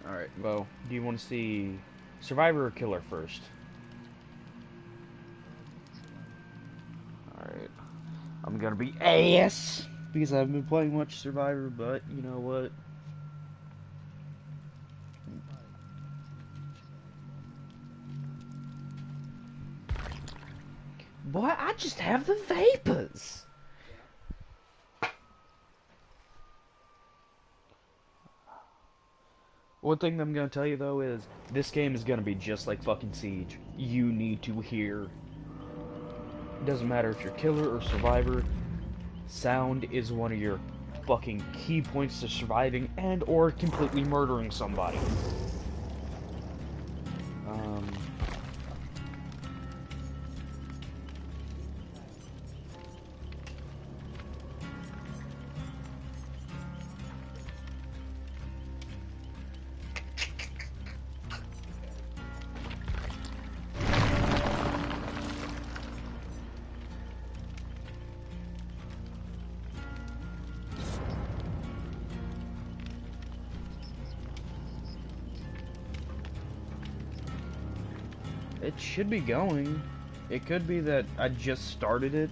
Alright, well, do you want to see Survivor or Killer first? Survivor. Alright. I'm gonna be ass because I haven't been playing much Survivor, but you know what? Probably too sad, but Boy, I just have the vapors. One thing I'm gonna tell you though is this game is gonna be just like fucking Siege. You need to hear. Doesn't matter if you're Killer or Survivor. Sound is one of your fucking key points to surviving and or completely murdering somebody. Um, it should be going. It could be that I just started it.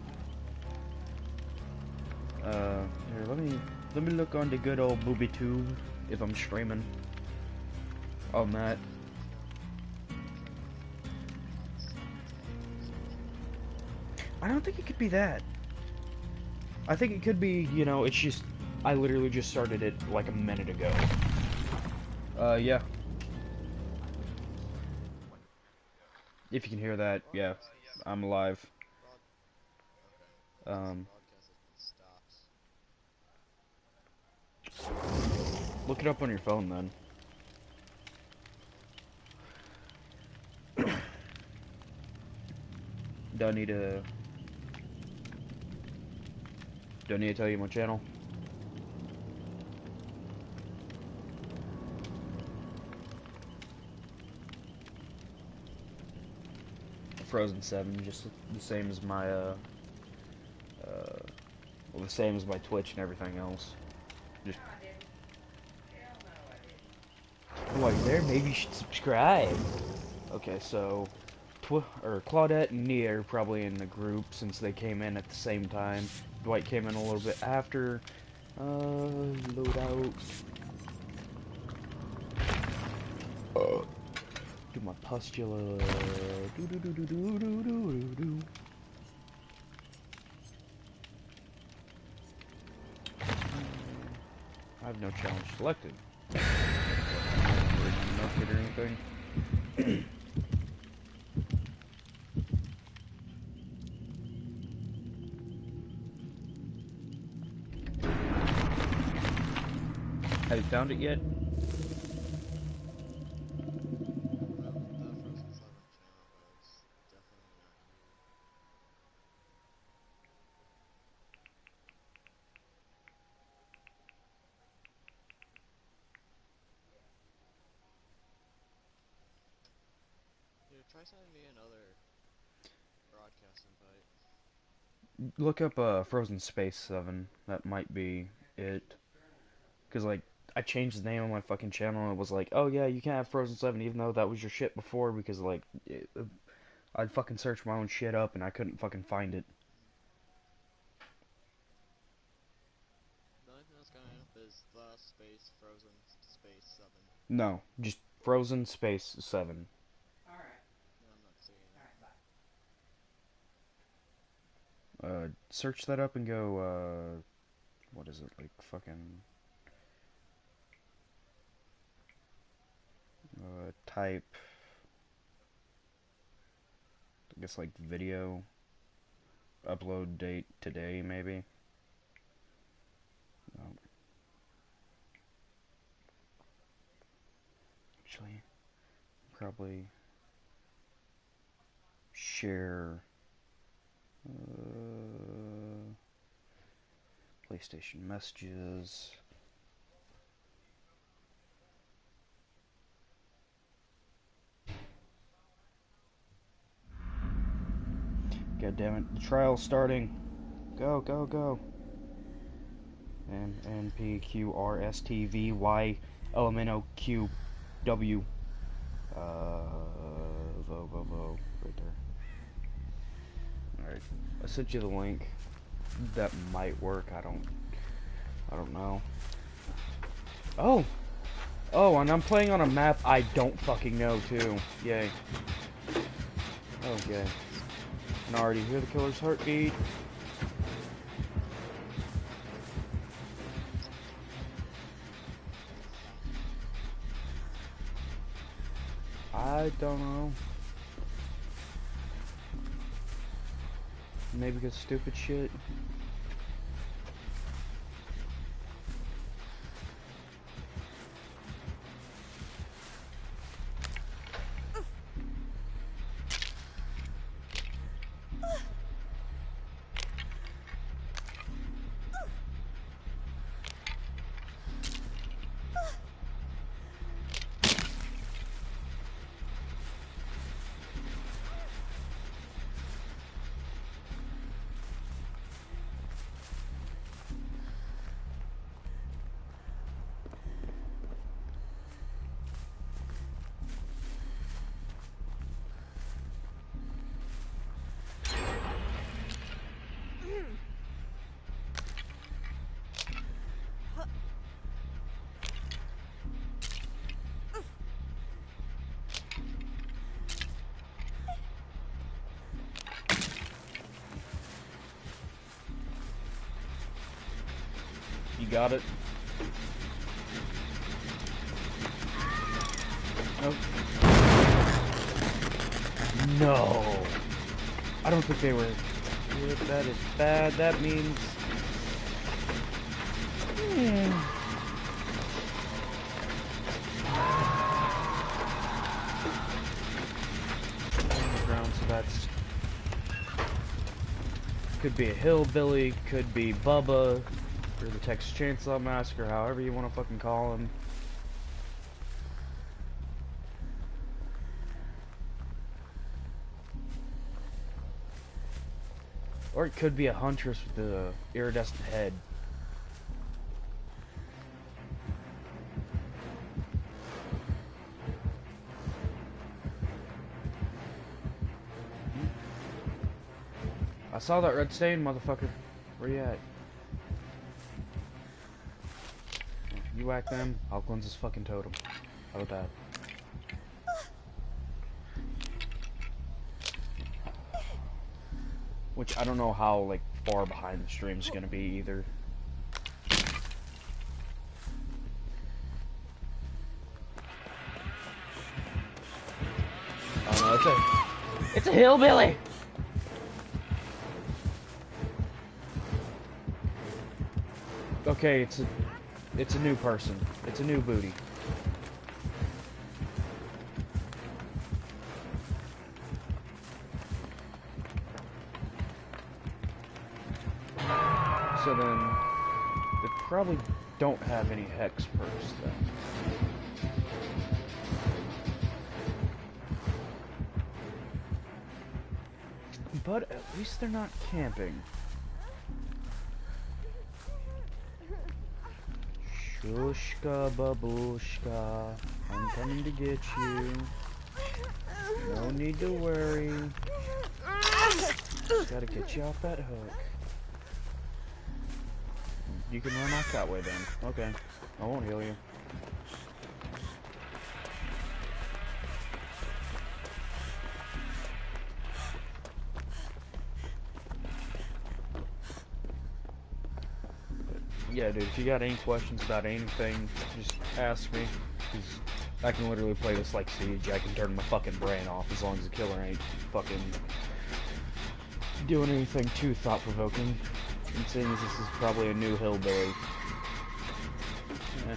Here, let me look on the good old booby tube if I'm streaming on that. I don't think it could be that. I think it could be, you know, it's just I literally just started it like a minute ago. Yeah. If you can hear that, yeah, I'm alive. broad. Okay. It says Um, broadcast has been stopped. Look it up on your phone then. Do I need to? Do I need to tell you my channel? Frozen 7, just the same as my uh, well, the same as my Twitch and everything else. Just while you're there, maybe you should subscribe. Okay, so Claudette and Nia are probably in the group since they came in at the same time. Dwight came in a little bit after. Load out. Do my pustula. Do do do do do do do do do. I have no challenge selected. Or anything. Have you found it yet? Well, the Frozen 7 channel, but it's definitely not here. Here, try sending me another broadcast invite. Look up Frozen Space 7. That might be it. Cause like I changed the name on my fucking channel and it was like, oh yeah, you can't have Frozen 7 even though that was your shit before because like I'd fucking search my own shit up and I couldn't fucking find it. The only thing that's coming up is the space Frozen space 7. No, just Frozen Space 7. No, I'm not seeing it. Search that up and go, what is it, like fucking, type, I guess like video, upload date today maybe. Um, Actually, probably share, PlayStation messages. God damn it, the trial's starting. Go, go, go. N P Q R S T V Y L M N O Q W. Vovo, right there. Alright, I sent you the link. That might work, I don't know. Oh, and I'm playing on a map I don't fucking know, too. Yay. Okay. And I already hear the killer's heartbeat. I don't know. Maybe because stupid shit. You got it? Nope. No! I don't think they were... That is bad. That means... Underground, so that's... Could be a hillbilly, could be Bubba, or the Texas Chainsaw Massacre, however you want to fucking call him. Or it could be a huntress with the iridescent head. I saw that red stain, motherfucker. Where you at? You whack them, I'll cleanse this fucking totem. How about that? Which I don't know how, like, far behind the stream's gonna be either. Oh no, it's a hillbilly! Okay, it's a new person. It's a new booty. So then, they probably don't have any hex perks then. But at least they're not camping. Shushka babushka, I'm coming to get you. No need to worry. Just gotta get you off that hook. You can run off that way then. Okay. I won't heal you. Yeah, dude, if you got any questions about anything, just ask me. Because I can literally play this like Siege. I can turn my fucking brain off as long as the killer ain't fucking doing anything too thought-provoking. And seeing as this is probably a new hillbilly. Yeah.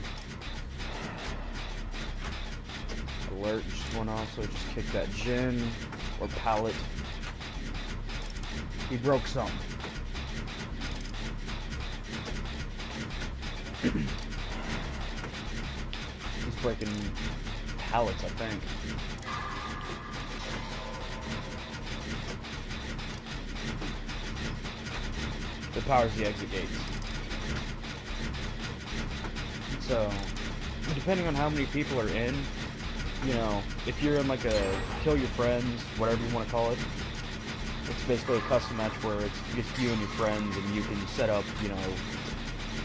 Alert just went off, so just kick that gen or pallet. He broke something. He's breaking pallets, I think. That powers the exit gates. So, depending on how many people are in, you know, if you're in like a kill your friends, whatever you want to call it, it's basically a custom match where it's just you and your friends, and you can set up, you know,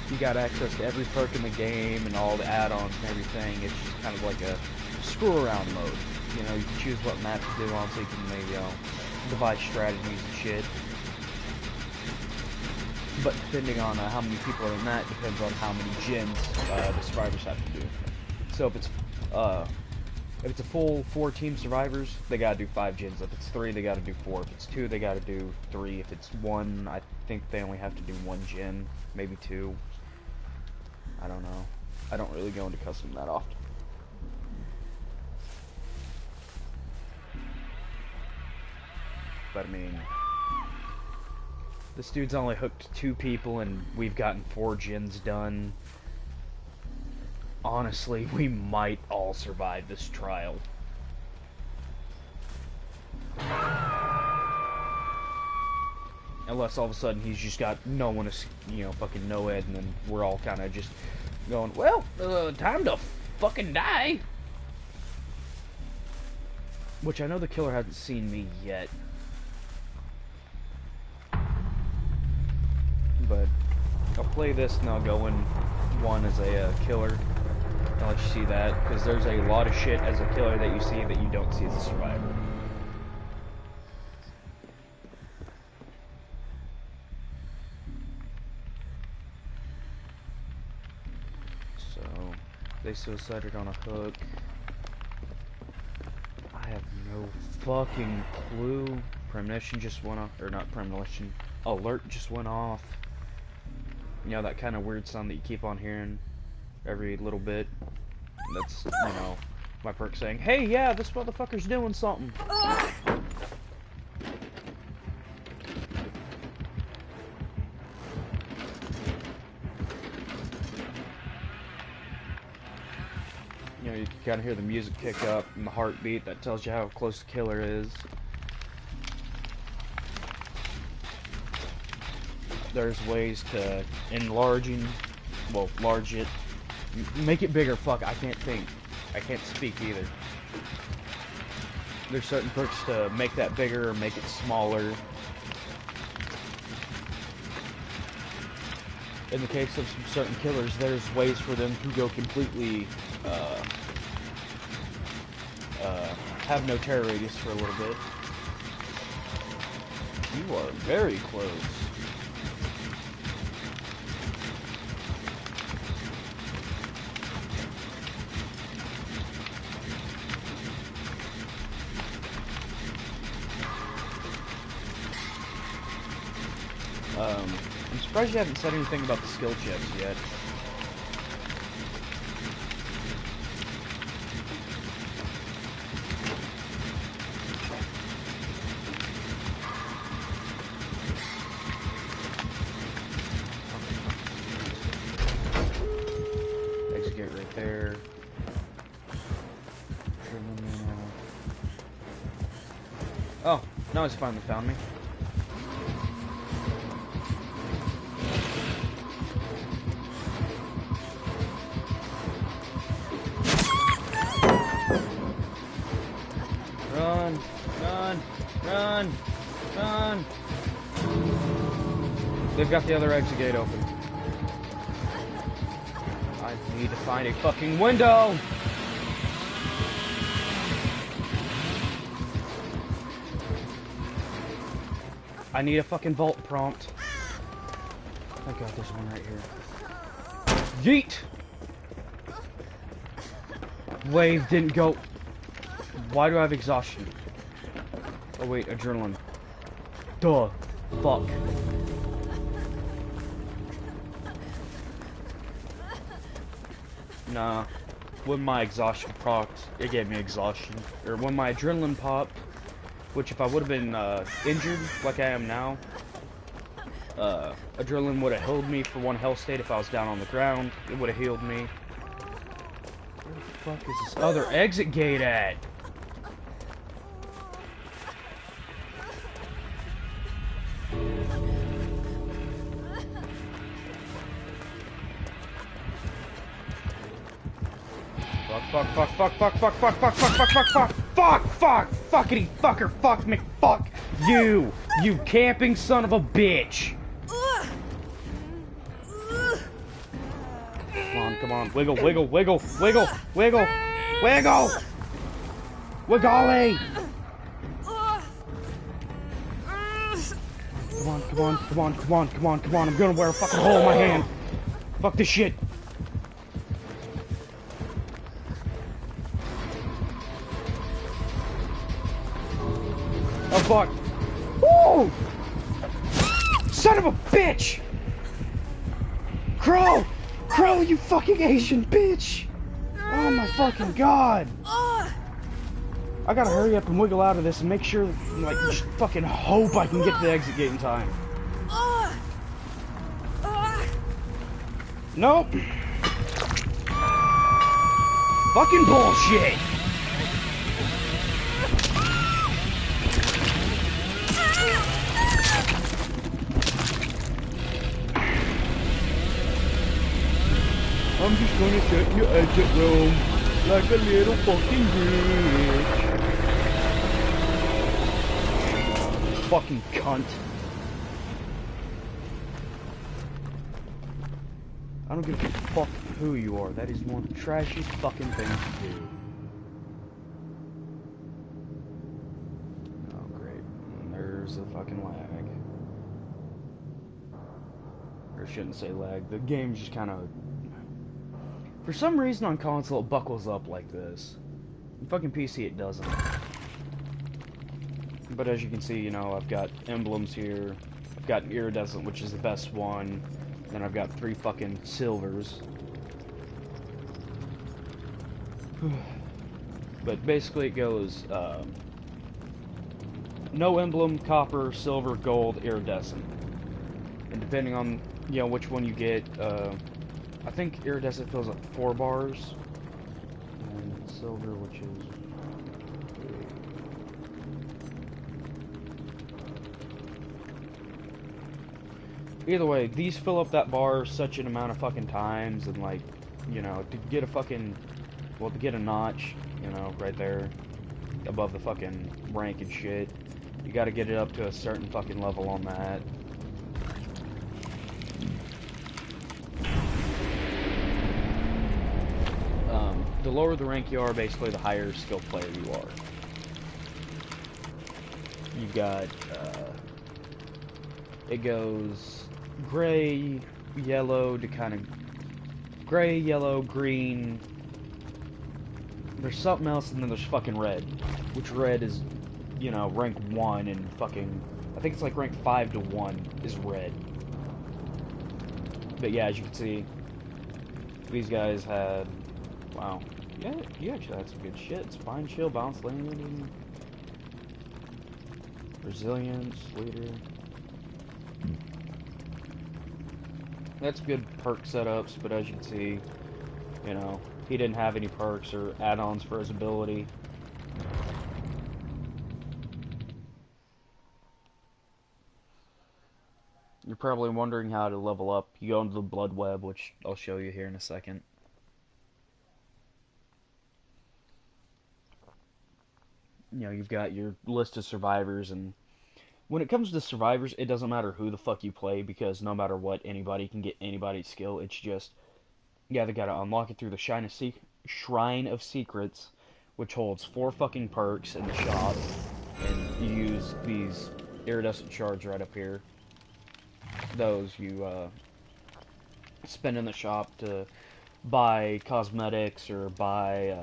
you got access to every perk in the game and all the add-ons and everything. It's just kind of like a screw-around mode. You know, you can choose what map to do on, so you can maybe, you know, devise strategies and shit. But depending on how many people are in that, depends on how many gens the survivors have to do. So if it's a full 4 team survivors, they gotta do 5 gens. If it's 3, they gotta do 4. If it's 2, they gotta do 3. If it's 1, I think they only have to do 1 gen, maybe 2. I don't know. I don't really go into custom that often. But I mean, this dude's only hooked 2 people and we've gotten 4 gens done. Honestly, we might all survive this trial. Unless all of a sudden he's just got no one to, you know, fucking NOED, and then we're all kind of just going, well, time to fucking die. Which I know the killer hasn't seen me yet. But I'll play this and I'll go in one as a killer. I'll let you see that, because there's a lot of shit as a killer that you see that you don't see as a survivor. So, they suicided on a hook. I have no fucking clue. Premonition just went off, or not premonition, alert just went off. You know, that kind of weird sound that you keep on hearing every little bit. That's, you know, my perk saying, hey, yeah, this motherfucker's doing something. You know, you can kind of hear the music kick up and the heartbeat. That tells you how close the killer is. There's ways to enlarge it, make it bigger. Fuck, I can't think. I can't speak either. There's certain perks to make that bigger or make it smaller. In the case of some certain killers, there's ways for them to go completely, have no terror radius for a little bit. You are very close. I'm surprised you haven't said anything about the skill checks yet. Exit gate right there. Oh, now he's finally found me. Run! Run! Run! Run! They've got the other exit gate open. I need to find a fucking window! I need a fucking vault prompt. Thank God there's one right here. Yeet! Wave didn't go. Why do I have exhaustion? Oh wait, adrenaline. Duh. Fuck. Nah. When my exhaustion popped, it gave me exhaustion. Or when my adrenaline popped, which if I would have been injured like I am now, adrenaline would have healed me for 1 health state. If I was down on the ground, it would have healed me. Where the fuck is this other exit gate at? Fuck, fuck, fuck, fuck, fuck, fuck, fuck, fuck, fuck, fuck, fuck, fuck, fuck, fuckity fucker, fuck me, fuck you, you camping son of a bitch. Come on, wiggle, wiggle, wiggle, wiggle, wiggle, wiggle, wiggly. Come on, come on, come on, come on, come on, come on, I'm gonna wear a fucking hole in my hand. Fuck this shit. Oh fuck! Woo! Son of a bitch! Crow! Crow, you fucking Asian bitch! Oh my fucking god! I gotta hurry up and wiggle out of this and make sure, like, just fucking hope I can get to the exit gate in time. Nope. Fucking bullshit! I'm just gonna sit in your exit room like a little fucking bitch. Fucking cunt. I don't give a fuck who you are. That is one of the trashiest fucking things to do. Oh, great. And there's the fucking lag. Or I shouldn't say lag. The game's just kind of... For some reason on console it buckles up like this. On fucking PC it doesn't. But as you can see, you know, I've got emblems here. I've got Iridescent, which is the best one. Then I've got 3 fucking silvers. But basically it goes, no emblem, copper, silver, gold, iridescent. And depending on, you know, which one you get, I think iridescent fills up 4 bars. And silver, which is... Either way, these fill up that bar such an amount of fucking times, and like, you know, to get a fucking, well, to get a notch, you know, right there, above the fucking rank and shit, you gotta get it up to a certain fucking level on that. The lower the rank you are, basically the higher skill player you are. You've got, it goes gray, yellow to kind of gray, yellow, green. There's something else, and then there's fucking red, which red is, you know, rank 1 and fucking, I think it's like rank 5 to 1 is red. But yeah, as you can see, these guys had, wow, yeah, you actually had some good shit. Spine shield, bounce landing, resilience, leader. That's good perk setups, but as you can see, you know, he didn't have any perks or add-ons for his ability. You're probably wondering how to level up. You go into the blood web, which I'll show you here in a second. You know, you've got your list of survivors, and when it comes to survivors, it doesn't matter who the fuck you play, because no matter what, anybody can get anybody's skill. It's just, yeah, they gotta unlock it through the Shrine of Secrets, which holds 4 fucking perks in the shop, and you use these iridescent shards right up here. Those you spend in the shop to buy cosmetics, or buy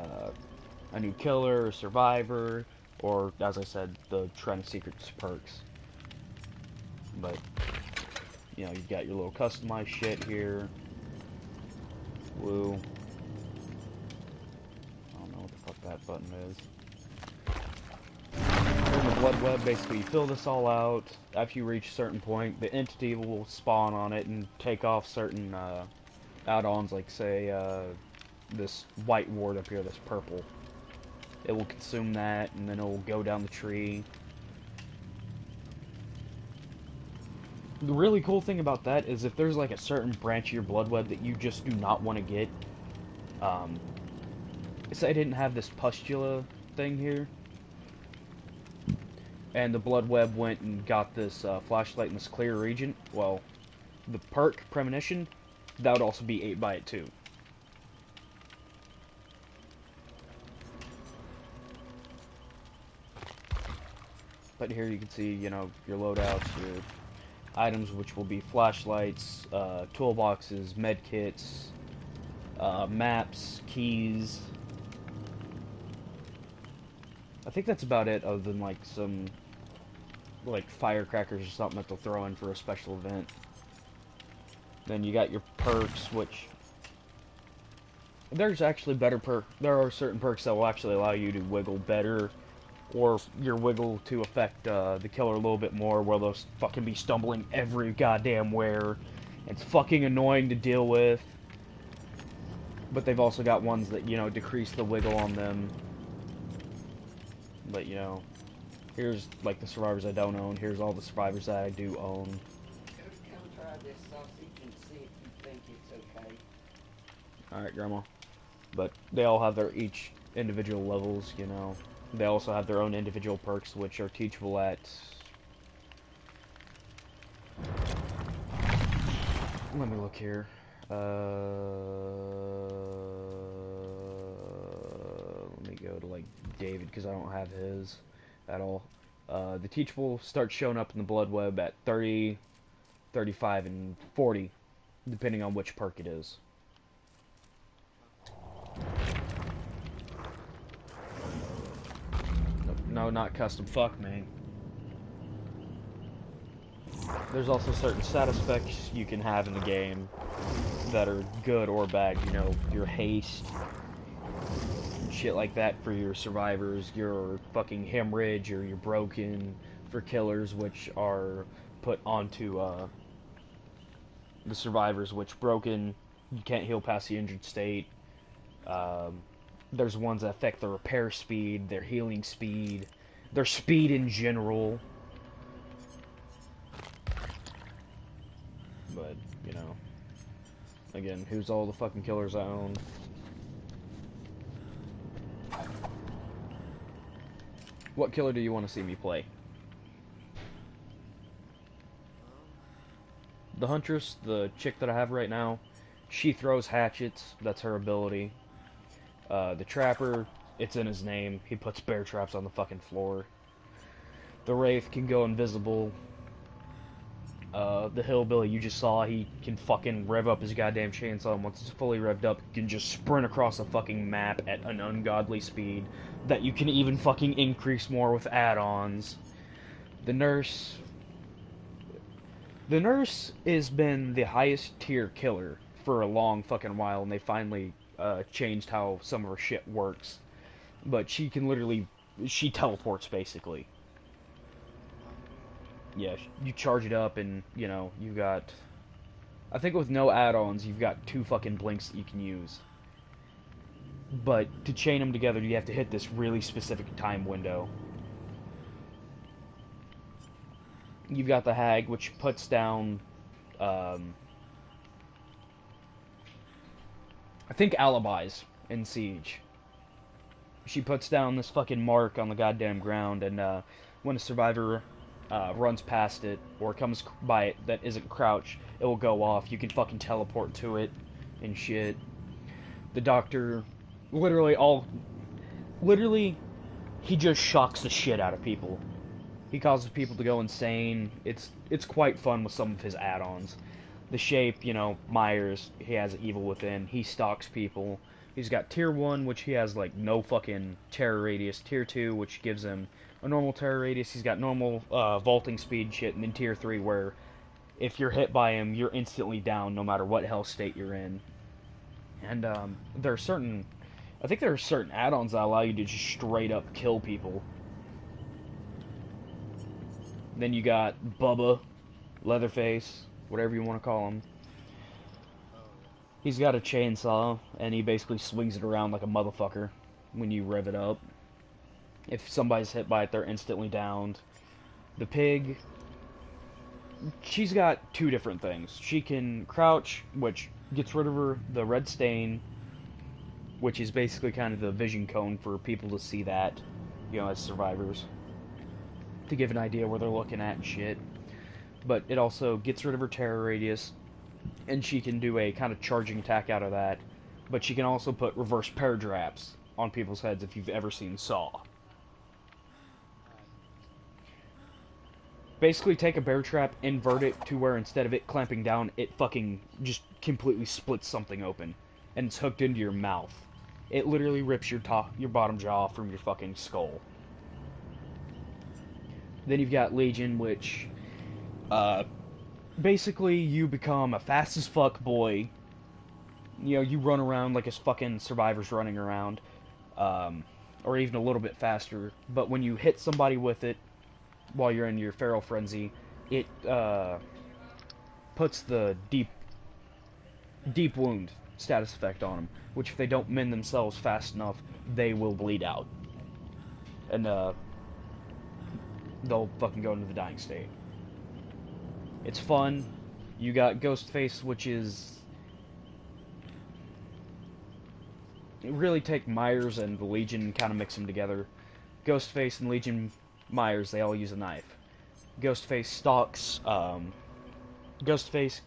a new killer or survivor, or, as I said, the Shrine of Secrets perks. But, you know, you've got your little customized shit here. Woo. I don't know what the fuck that button is. In the blood web, basically, you fill this all out. After you reach a certain point, the entity will spawn on it and take off certain add-ons, like, say, this white ward up here, this purple. It will consume that, and then it will go down the tree. The really cool thing about that is if there's like a certain branch of your blood web that you just do not want to get, say I didn't have this pustula thing here, and the blood web went and got this flashlight in this clear region, well, the perk premonition, that would also be 8 by it too. But here you can see, you know, your loadouts, your items, which will be flashlights, toolboxes, medkits, maps, keys. I think that's about it, other than like some like firecrackers or something that they'll throw in for a special event. Then you got your perks, which there's actually there are certain perks that will actually allow you to wiggle better, or your wiggle to affect the killer a little bit more, where they'll fucking be stumbling every goddamn where. It's fucking annoying to deal with. But they've also got ones that, you know, decrease the wiggle on them. But, you know, here's, like, the survivors I don't own. Here's all the survivors that I do own. Come try this sausage and see if you think it's okay. Alright, Grandma. But they all have their each individual levels, you know. They also have their own individual perks, which are teachable at... Let me look here. Let me go to, like, David, because I don't have his at all. The teachable starts showing up in the blood web at 30, 35, and 40, depending on which perk it is. No, not custom. Fuck me. There's also certain status specs you can have in the game that are good or bad. You know, your haste, shit like that for your survivors, your fucking hemorrhage or your broken for killers, which are put onto the survivors, which broken, you can't heal past the injured state. There's ones that affect their repair speed, their healing speed, their speed in general. But, you know, again, here's all the fucking killers I own. What killer do you want to see me play? The Huntress, the chick that I have right now, she throws hatchets. That's her ability. The Trapper, it's in his name. He puts bear traps on the fucking floor. The Wraith can go invisible. The Hillbilly you just saw, he can fucking rev up his goddamn chainsaw, and once it's fully revved up, he can just sprint across a fucking map at an ungodly speed that you can even fucking increase more with add-ons. The Nurse has been the highest tier killer for a long fucking while, and they finally changed how some of her shit works. But she can literally, she teleports basically. Yeah, you charge it up and, you know, you got... I think with no add-ons, you've got 2 fucking blinks that you can use. But to chain them together, you have to hit this really specific time window. You've got the Hag, which puts down... I think alibis in Siege. She puts down this fucking mark on the goddamn ground, and when a survivor... runs past it, or comes by it that isn't crouched, it will go off. You can fucking teleport to it, and shit. The Doctor, literally, he just shocks the shit out of people. He causes people to go insane. It's quite fun with some of his add-ons. The Shape, you know, Myers, he has Evil Within. He stalks people. He's got Tier 1, which he has, like, no fucking terror radius. Tier 2, which gives him a normal terror radius. He's got normal vaulting speed shit. And then Tier 3, where if you're hit by him, you're instantly down no matter what health state you're in. And there are certain... I think there are certain add-ons that allow you to just straight up kill people. Then you got Bubba, Leatherface, whatever you want to call him. He's got a chainsaw, and he basically swings it around like a motherfucker when you rev it up. If somebody's hit by it, they're instantly downed. The Pig, she's got 2 different things. She can crouch, which gets rid of the red stain, which is basically kind of the vision cone for people to see that, as survivors, to give an idea where they're looking at and shit. But it also gets rid of her terror radius, and she can do a kind of charging attack out of that. But she can also put reverse bear traps on people's heads if you've ever seen Saw. Basically take a bear trap, invert it to where instead of it clamping down, it fucking just completely splits something open. And it's hooked into your mouth. It literally rips your bottom jaw from your fucking skull. Then you've got Legion, which, basically you become a fast as fuck boy. You run around like a fucking survivor's running around. Or even a little bit faster. But when you hit somebody with it, while you're in your feral frenzy, it puts the deep wound status effect on them, which if they don't mend themselves fast enough, they will bleed out. And they'll fucking go into the dying state. It's fun. You got Ghostface, which is... really take Myers and the Legion and kind of mix them together. Ghostface and Legion Myers, they all use a knife. Ghostface stalks, Ghostface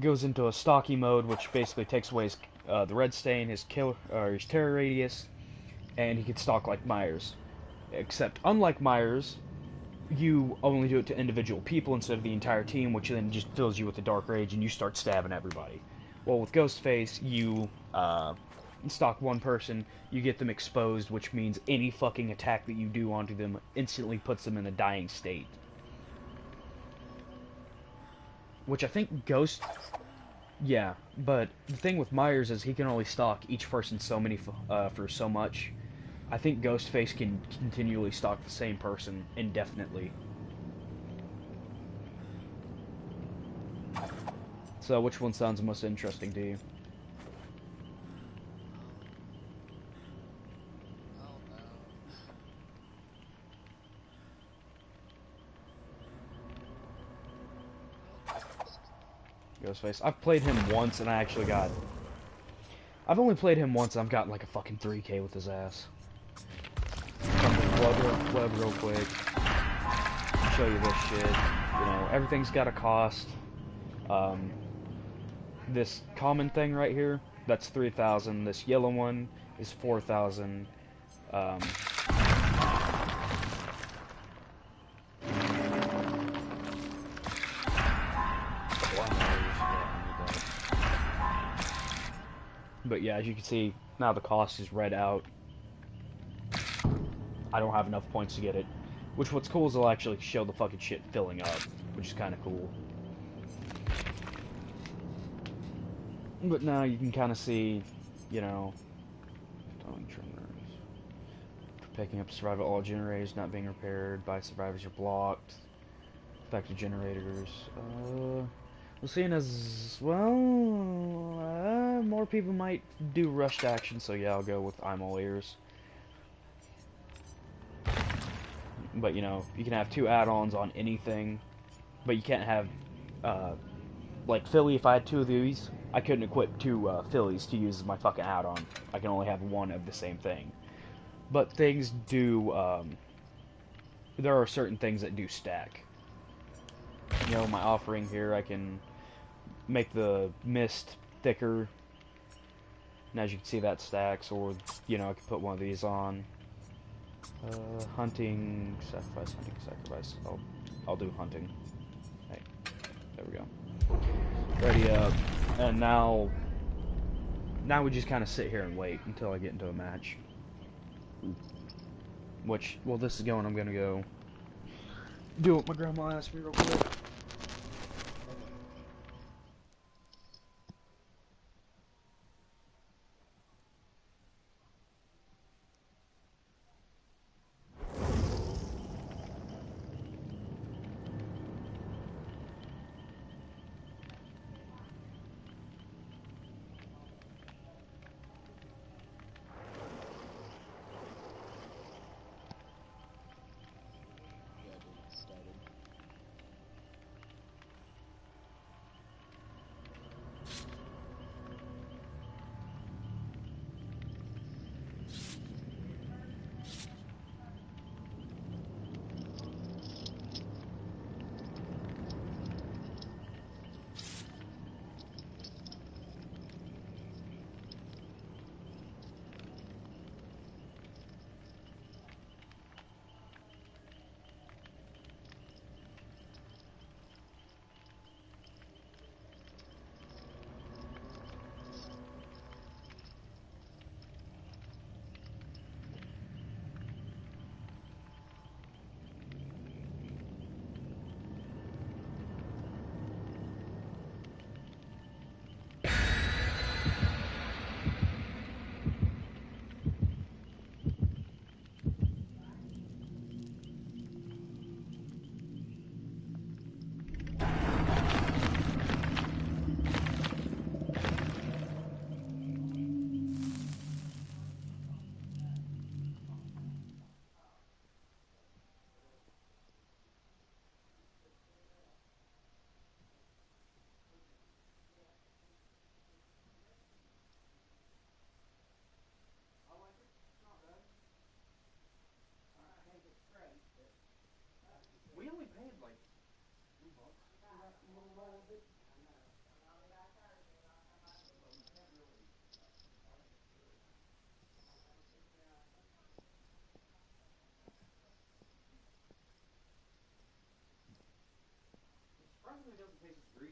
goes into a stalky mode, which basically takes away his, the red stain, his terror radius, and he can stalk like Myers. Except, unlike Myers, you only do it to individual people instead of the entire team, which then just fills you with the dark rage and you start stabbing everybody. Well, with Ghostface, you, stalk one person, you get them exposed, which means any fucking attack that you do onto them instantly puts them in a dying state. Which I think yeah, but the thing with Myers is he can only stalk each person for so much. I think Ghostface can continually stalk the same person indefinitely. So which one sounds most interesting to you? Ghostface. I've played him once and I've only played him once and I've gotten like a fucking 3K with his ass. Web real quick. Show you this shit. Everything's got a cost. This common thing right here, that's 3,000. This yellow one is 4,000. But yeah, as you can see, now the cost is read out. I don't have enough points to get it. What's cool is it'll actually show the fucking shit filling up, which is kind of cool. But now you can kind of see, Stone trimmers. Picking up survival, all generators not being repaired by survivors are blocked. Affected generators. We're seeing as well. More people might do rushed action, so yeah, I'll go with I'm all ears. But you can have 2 add-ons on anything, but you can't have like Philly. If I had 2 of these, I couldn't equip 2 Phillies to use as my fucking add-on. I can only have 1 of the same thing. But things do. There are certain things that do stack. My offering here, I can make the mist thicker, and as you can see, that stacks. Or I can put one of these on. Hunting sacrifice. I'll do hunting. Hey, there we go. Ready up, and now we just kind of sit here and wait until I get into a match. Which, well, this is going. I'm gonna go do what my grandma asked me real quick.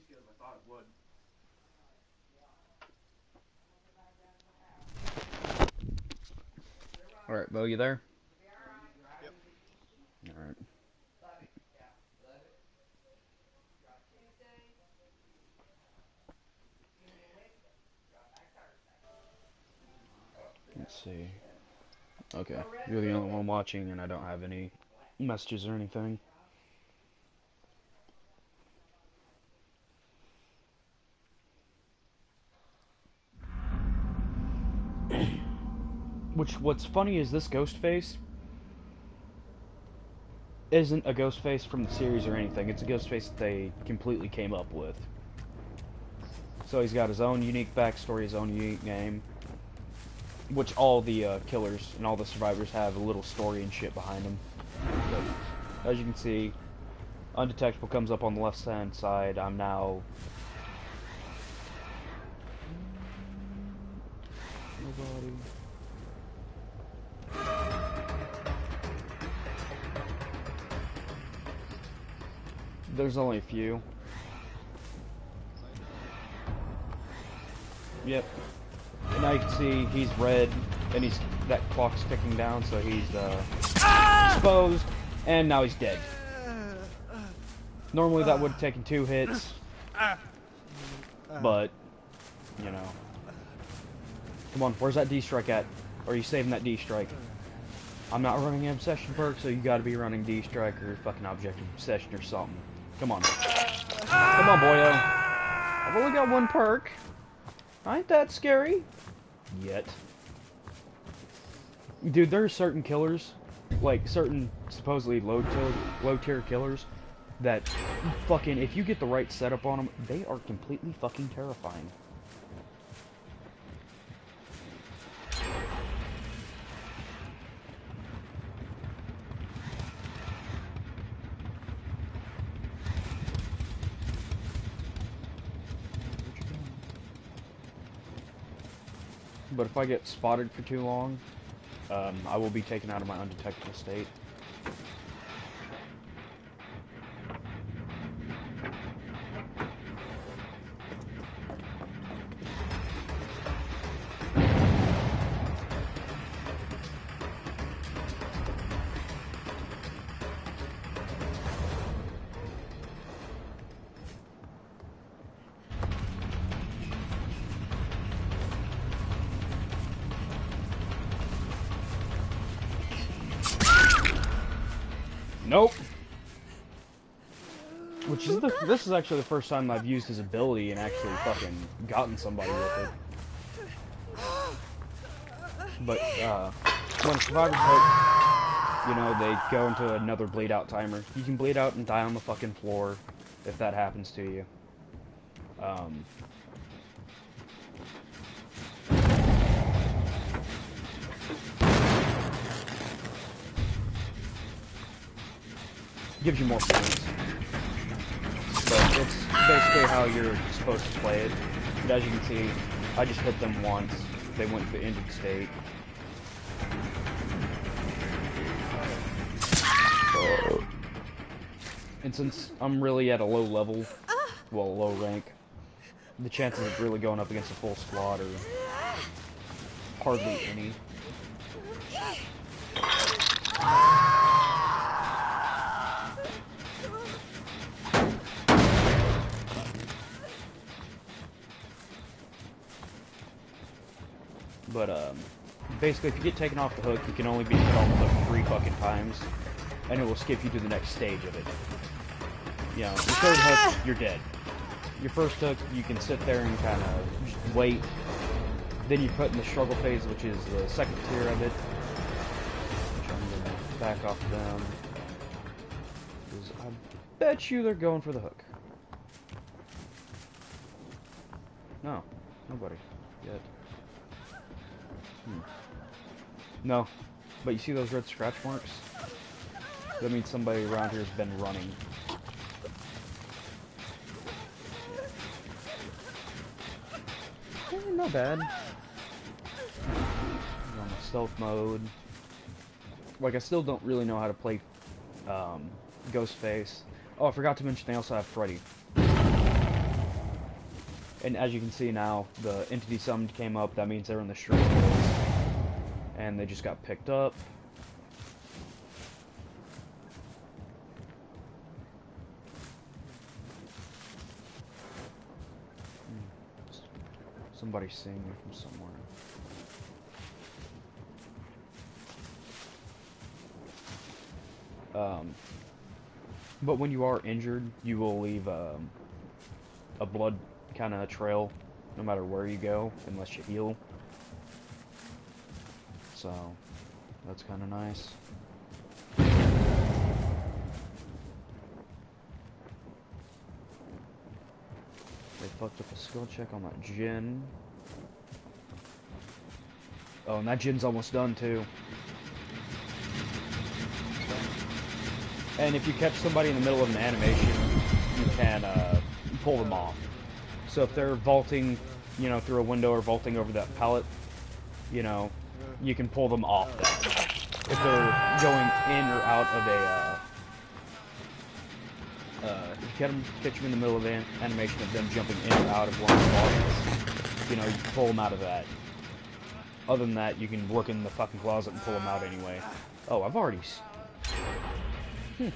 good as I thought it would. Alright, Bo, you there? Yep. Alright. Let's see. Okay, you're the only one watching, and I don't have any messages or anything. What's funny is this ghost face isn't a ghost face from the series or anything. It's a ghost face that they completely came up with. So he's got his own unique backstory, his own unique name, which all the killers and all the survivors have a little story and shit behind them. But as you can see, undetectable comes up on the left hand side. I'm now nobody. There's only a few. Yep. And now you can see he's red, and that clock's ticking down, so he's exposed, and now he's dead. Normally that would have taken 2 hits, but you know. Come on, where's that D strike at? Or are you saving that D strike? I'm not running an obsession perk, so you gotta be running D strike or fucking objective obsession or something. Come on. Come on, boyo. I've only got 1 perk. Ain't that scary? Yet. Dude, there are certain killers, like certain supposedly low tier killers, that fucking, if you get the right setup on them, they are completely fucking terrifying. But if I get spotted for too long, I will be taken out of my undetectable state. Nope. This is actually the first time I've used his ability and actually fucking gotten somebody with it. But when survivors hook, you know, they go into another bleed out timer. You can bleed out and die on the fucking floor if that happens to you. Gives you more points. But it's basically how you're supposed to play it. But as you can see, I just hit them once. They went to the injured state. And since I'm really at a low level, well, low rank, the chances of really going up against a full squad are hardly any. But, basically, if you get taken off the hook, you can only be put on the hook 3 fucking times, and it will skip you to the next stage of it. You know, your third hook, you're dead. Your first hook, you can sit there and kind of wait. Then you put in the struggle phase, which is the second tier of it. Which I'm gonna back off them. Because I bet you they're going for the hook. No, nobody yet. No, but you see those red scratch marks? That means somebody around here has been running. Not bad. I'm on stealth mode. Like, I still don't really know how to play Ghostface. Oh, I forgot to mention they also have Freddy. And as you can see now, the entity summoned came up. That means they're in the strongholds. And they just got picked up. Somebody's seeing me from somewhere. But when you are injured, you will leave a blood kind of trail no matter where you go, unless you heal. So, that's kind of nice. They fucked up a skill check on that Jinn. Oh, and that Jinn's almost done too. And if you catch somebody in the middle of an animation, you can pull them off. So if they're vaulting, you know, through a window or vaulting over that pallet, you know, you can pull them off that. If they're going in or out of if you catch them in the middle of an animation of them jumping in or out of one of the closets, you know, you can pull them out of that. Other than that, you can look in the fucking closet and pull them out anyway. Oh, I've already... I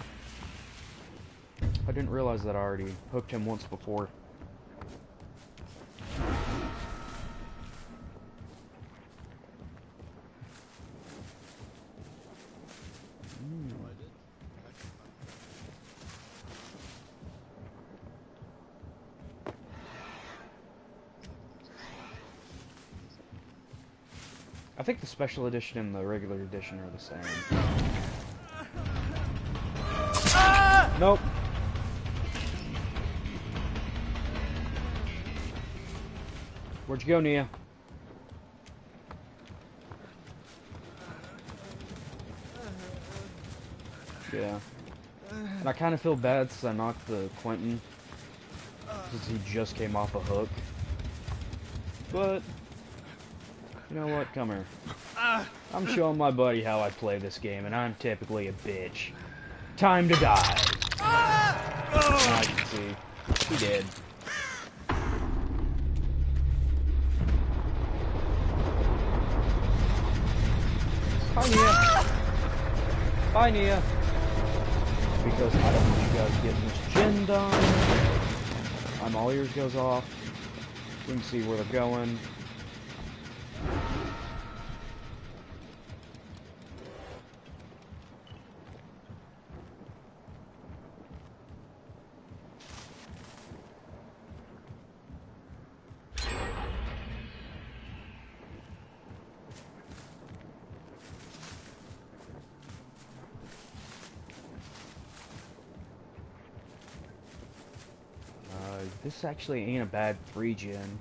didn't realize that I already hooked him once before. I think the special edition and the regular edition are the same. Nope. Where'd you go, Nia? Yeah. And I kind of feel bad since I knocked the Quentin. Since he just came off a hook. But... you know what? Come here. I'm showing my buddy how I play this game, and I'm typically a bitch. Time to die. Now you can see. He did. Bye, Nia. Bye, Nia. Because I don't want you guys getting this Jinn done. I'm all ears goes off. We can see where they're going. This actually ain't a bad free gen.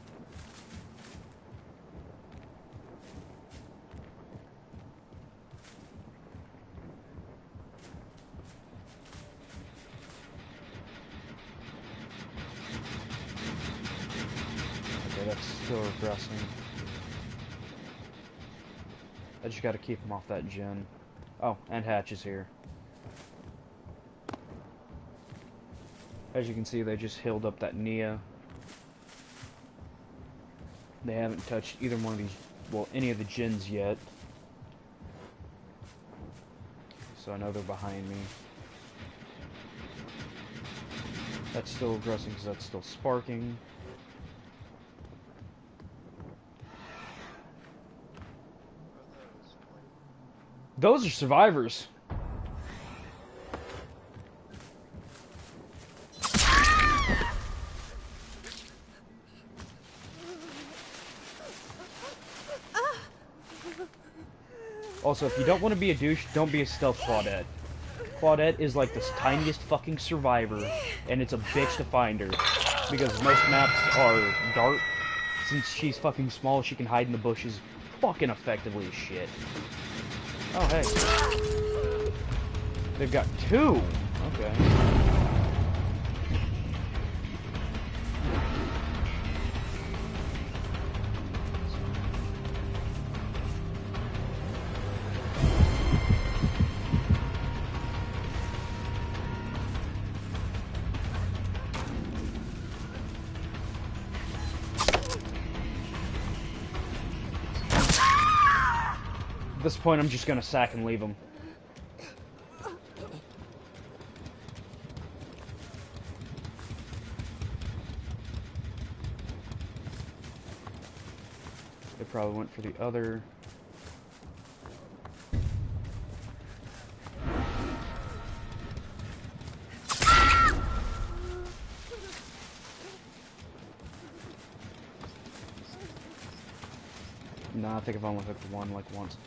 Okay, that's still regressing. I just gotta keep him off that gen. Oh, and Hatch is here. As you can see, they just healed up that Nia. They haven't touched either one of these, well, any of the Jinns yet. So I know they're behind me. That's still regressing because that's still sparking. Those are survivors. Also, if you don't want to be a douche, don't be a stealth Claudette. Claudette is like the tiniest fucking survivor, and it's a bitch to find her. Because most maps are dark. Since she's fucking small, she can hide in the bushes fucking effectively as shit. Oh, hey. They've got two! Okay. At this point, I'm just gonna sack and leave them. They probably went for the other. Nah, I think I've only hooked one like once.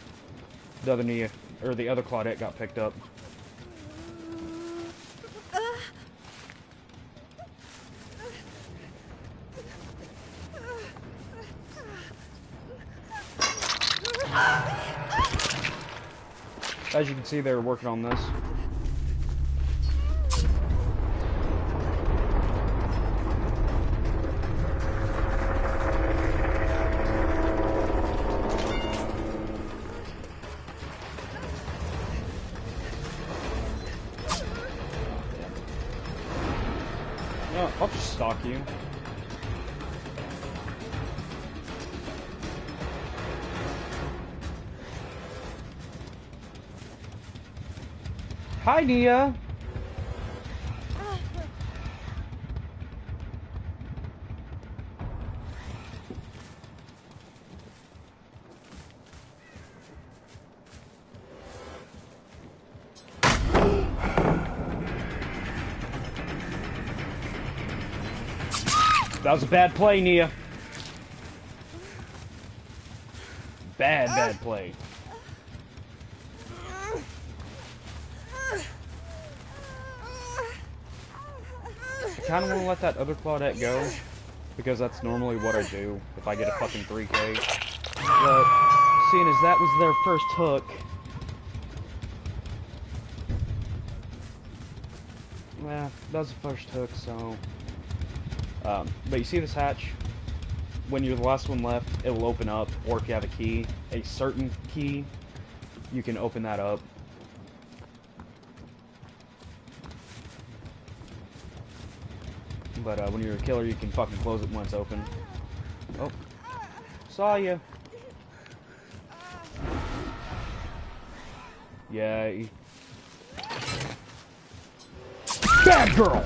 The other Nia, or the other Claudette got picked up. As you can see, they were working on this. No, I'll just stalk you. Hi, Nia. That was a bad play, Nia. Bad play. I kind of want to let that other Claudette go, because that's normally what I do if I get a fucking 3K. But, seeing as that was their first hook, well, that was the first hook, so... but you see this hatch? When you're the last one left, it will open up, or if you have a key, a certain key, you can open that up. But when you're a killer, you can fucking close it when it's open. Oh, saw ya. Yeah. Bad girl.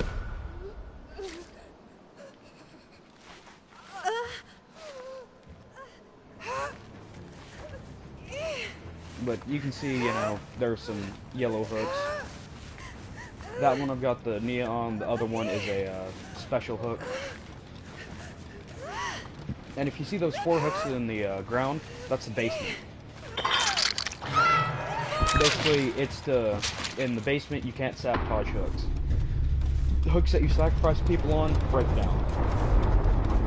But you can see, you know, there's some yellow hooks. That one I've got the Nia on, the other one is a special hook. And if you see those 4 hooks in the ground, that's the basement. Basically, it's in the basement you can't sabotage hooks. The hooks that you sacrifice people on break down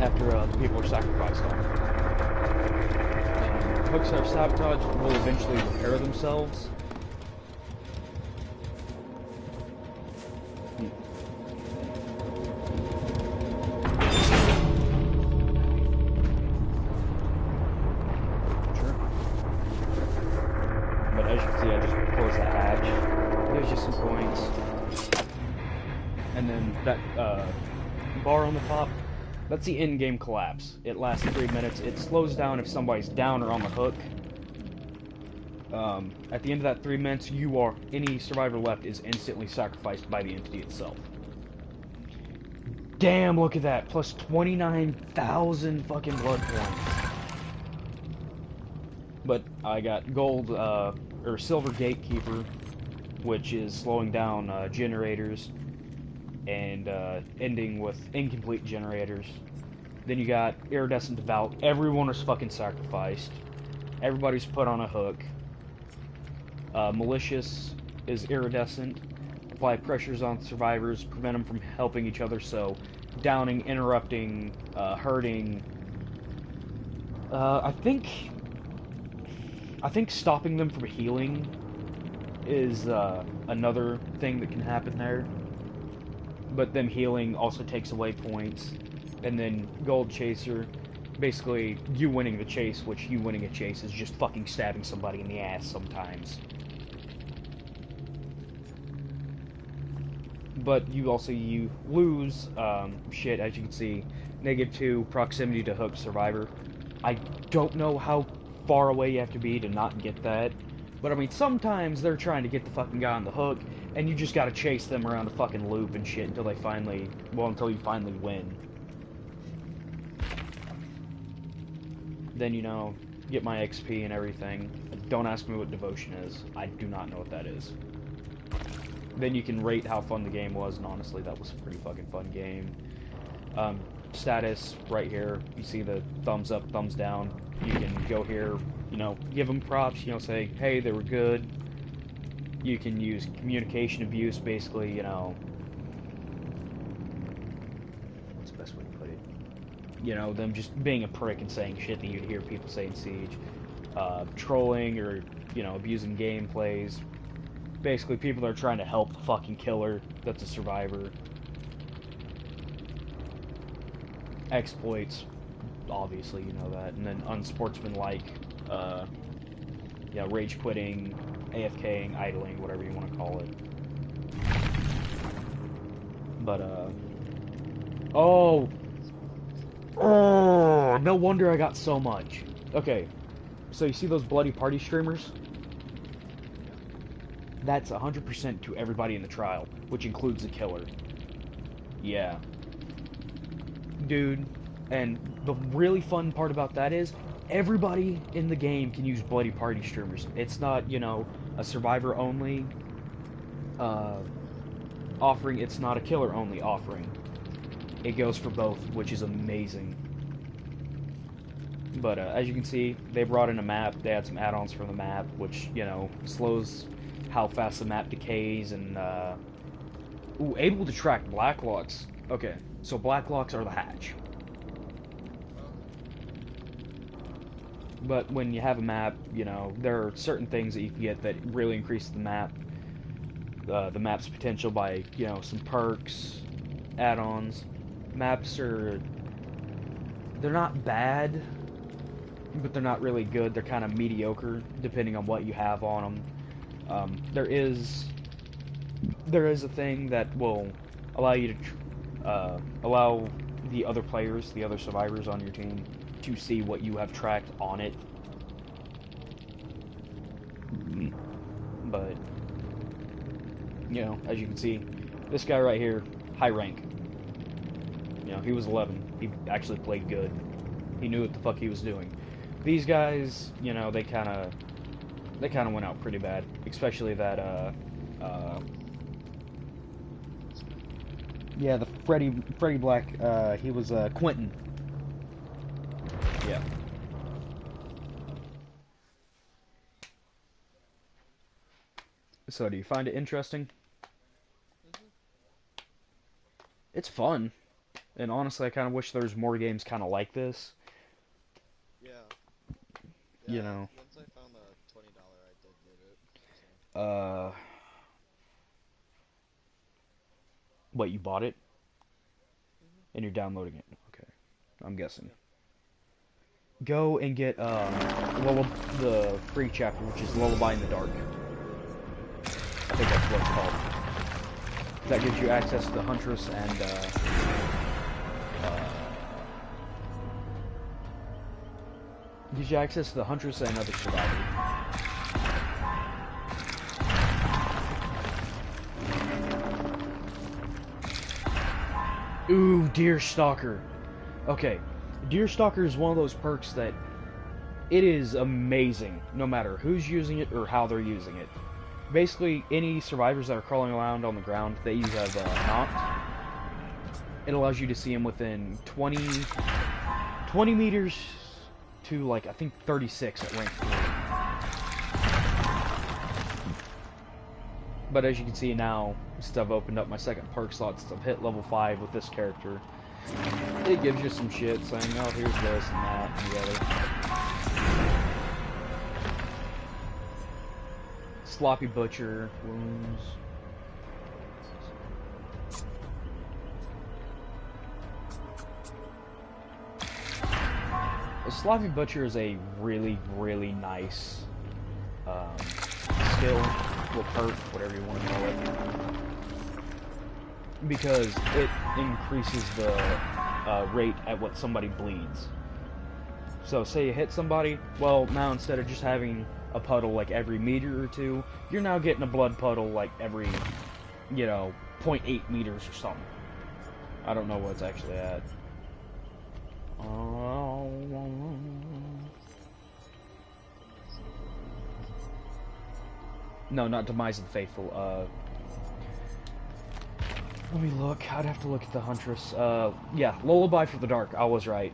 after the people are sacrificed on. Hooks that are sabotaged will eventually repair themselves. Sure. But as you can see, I just closed that hatch. Gives you some points. And then that bar on the top, that's the in-game collapse. It lasts 3 minutes. It slows down if somebody's down or on the hook. At the end of that 3 minutes, any survivor left is instantly sacrificed by the entity itself. Damn, look at that. Plus 29,000 fucking blood points. But I got gold, or silver gatekeeper, which is slowing down generators and ending with incomplete generators. Then you got iridescent devout. Everyone was fucking sacrificed. Everybody's put on a hook. Malicious is iridescent. Apply pressures on survivors, prevent them from helping each other, so downing, interrupting, hurting. I think stopping them from healing is another thing that can happen there. But them healing also takes away points. And then Gold Chaser, basically you winning the chase, which you winning a chase is just fucking stabbing somebody in the ass sometimes. But you lose, shit, as you can see, -2 proximity to hook survivor. I don't know how far away you have to be to not get that. But I mean, sometimes they're trying to get the fucking guy on the hook, and you just gotta chase them around a fucking loop and shit until until you finally win. Then, you know, get my XP and everything. Don't ask me what devotion is. I do not know what that is. Then you can rate how fun the game was, and honestly, that was a pretty fucking fun game. Status, right here, you see the thumbs up, thumbs down. You can go here, you know, give them props, you know, say, hey, they were good. You can use communication abuse, basically, you know, what's the best way to put it? You know, them just being a prick and saying shit that you'd hear people say in Siege. Trolling or, you know, abusing gameplays. Basically, people that are trying to help the fucking killer that's a survivor. Exploits, obviously, you know that. And then unsportsmanlike, yeah, rage quitting, AFKing, idling, whatever you want to call it. But, oh, no wonder I got so much. Okay, so you see those bloody party streamers? That's 100% to everybody in the trial, which includes the killer. Yeah. Dude, and the really fun part about that is, everybody in the game can use bloody party streamers. It's not, you know, a survivor only offering, it's not a killer only offering. It goes for both, which is amazing. But as you can see, they brought in a map, they had some add-ons for the map, which, you know, slows how fast the map decays, and ooh, able to track Blacklocks. Okay, so Blacklocks are the hatch. But when you have a map, you know, there are certain things that you can get that really increase the map's potential by, you know, some perks, add-ons. Maps are, they're not bad, but they're not really good. They're kind of mediocre, depending on what you have on them. There is a thing that will allow you to allow the other players, the other survivors on your team, to see what you have tracked on it. But, you know, as you can see, this guy right here, high rank. You know, he was 11. He actually played good. He knew what the fuck he was doing. These guys, you know, they kind of went out pretty bad, especially that yeah, the Freddy Black, he was Quentin. Yeah. So, do you find it interesting? Mm-hmm. It's fun, and honestly, I kind of wish there was more games kind of like this. Yeah. You know. Once I found the $20, I did get it. So. What, you bought it? Mm-hmm. And you're downloading it? Okay, I'm guessing. Go and get the free chapter, which is Lullaby in the Dark. I think that's what it's called. That gives you access to the Huntress and gives you access to the Huntress and other survivors. Ooh, Deer Stalker. Okay, Deer Stalker is one of those perks that it is amazing, no matter who's using it or how they're using it. Basically, any survivors that are crawling around on the ground that you have knocked, it allows you to see them within 20 meters to, like, I think 36 at rank 3. But as you can see now, since I've opened up my second perk slot, since I've hit level 5 with this character, it gives you some shit saying, oh, here's this and that and the other. Sloppy Butcher, wounds. The Sloppy Butcher is a really, really nice skill, or perk, whatever you want to call it, because it increases the rate at what somebody bleeds. So say you hit somebody, well, now instead of just having a puddle like every meter or two, you're now getting a blood puddle like every, you know, 0.8 meters or something. I don't know what it's actually at. No, not Demise of the Faithful. Let me look. I'd have to look at the Huntress. Yeah, Lullaby for the Dark. I was right.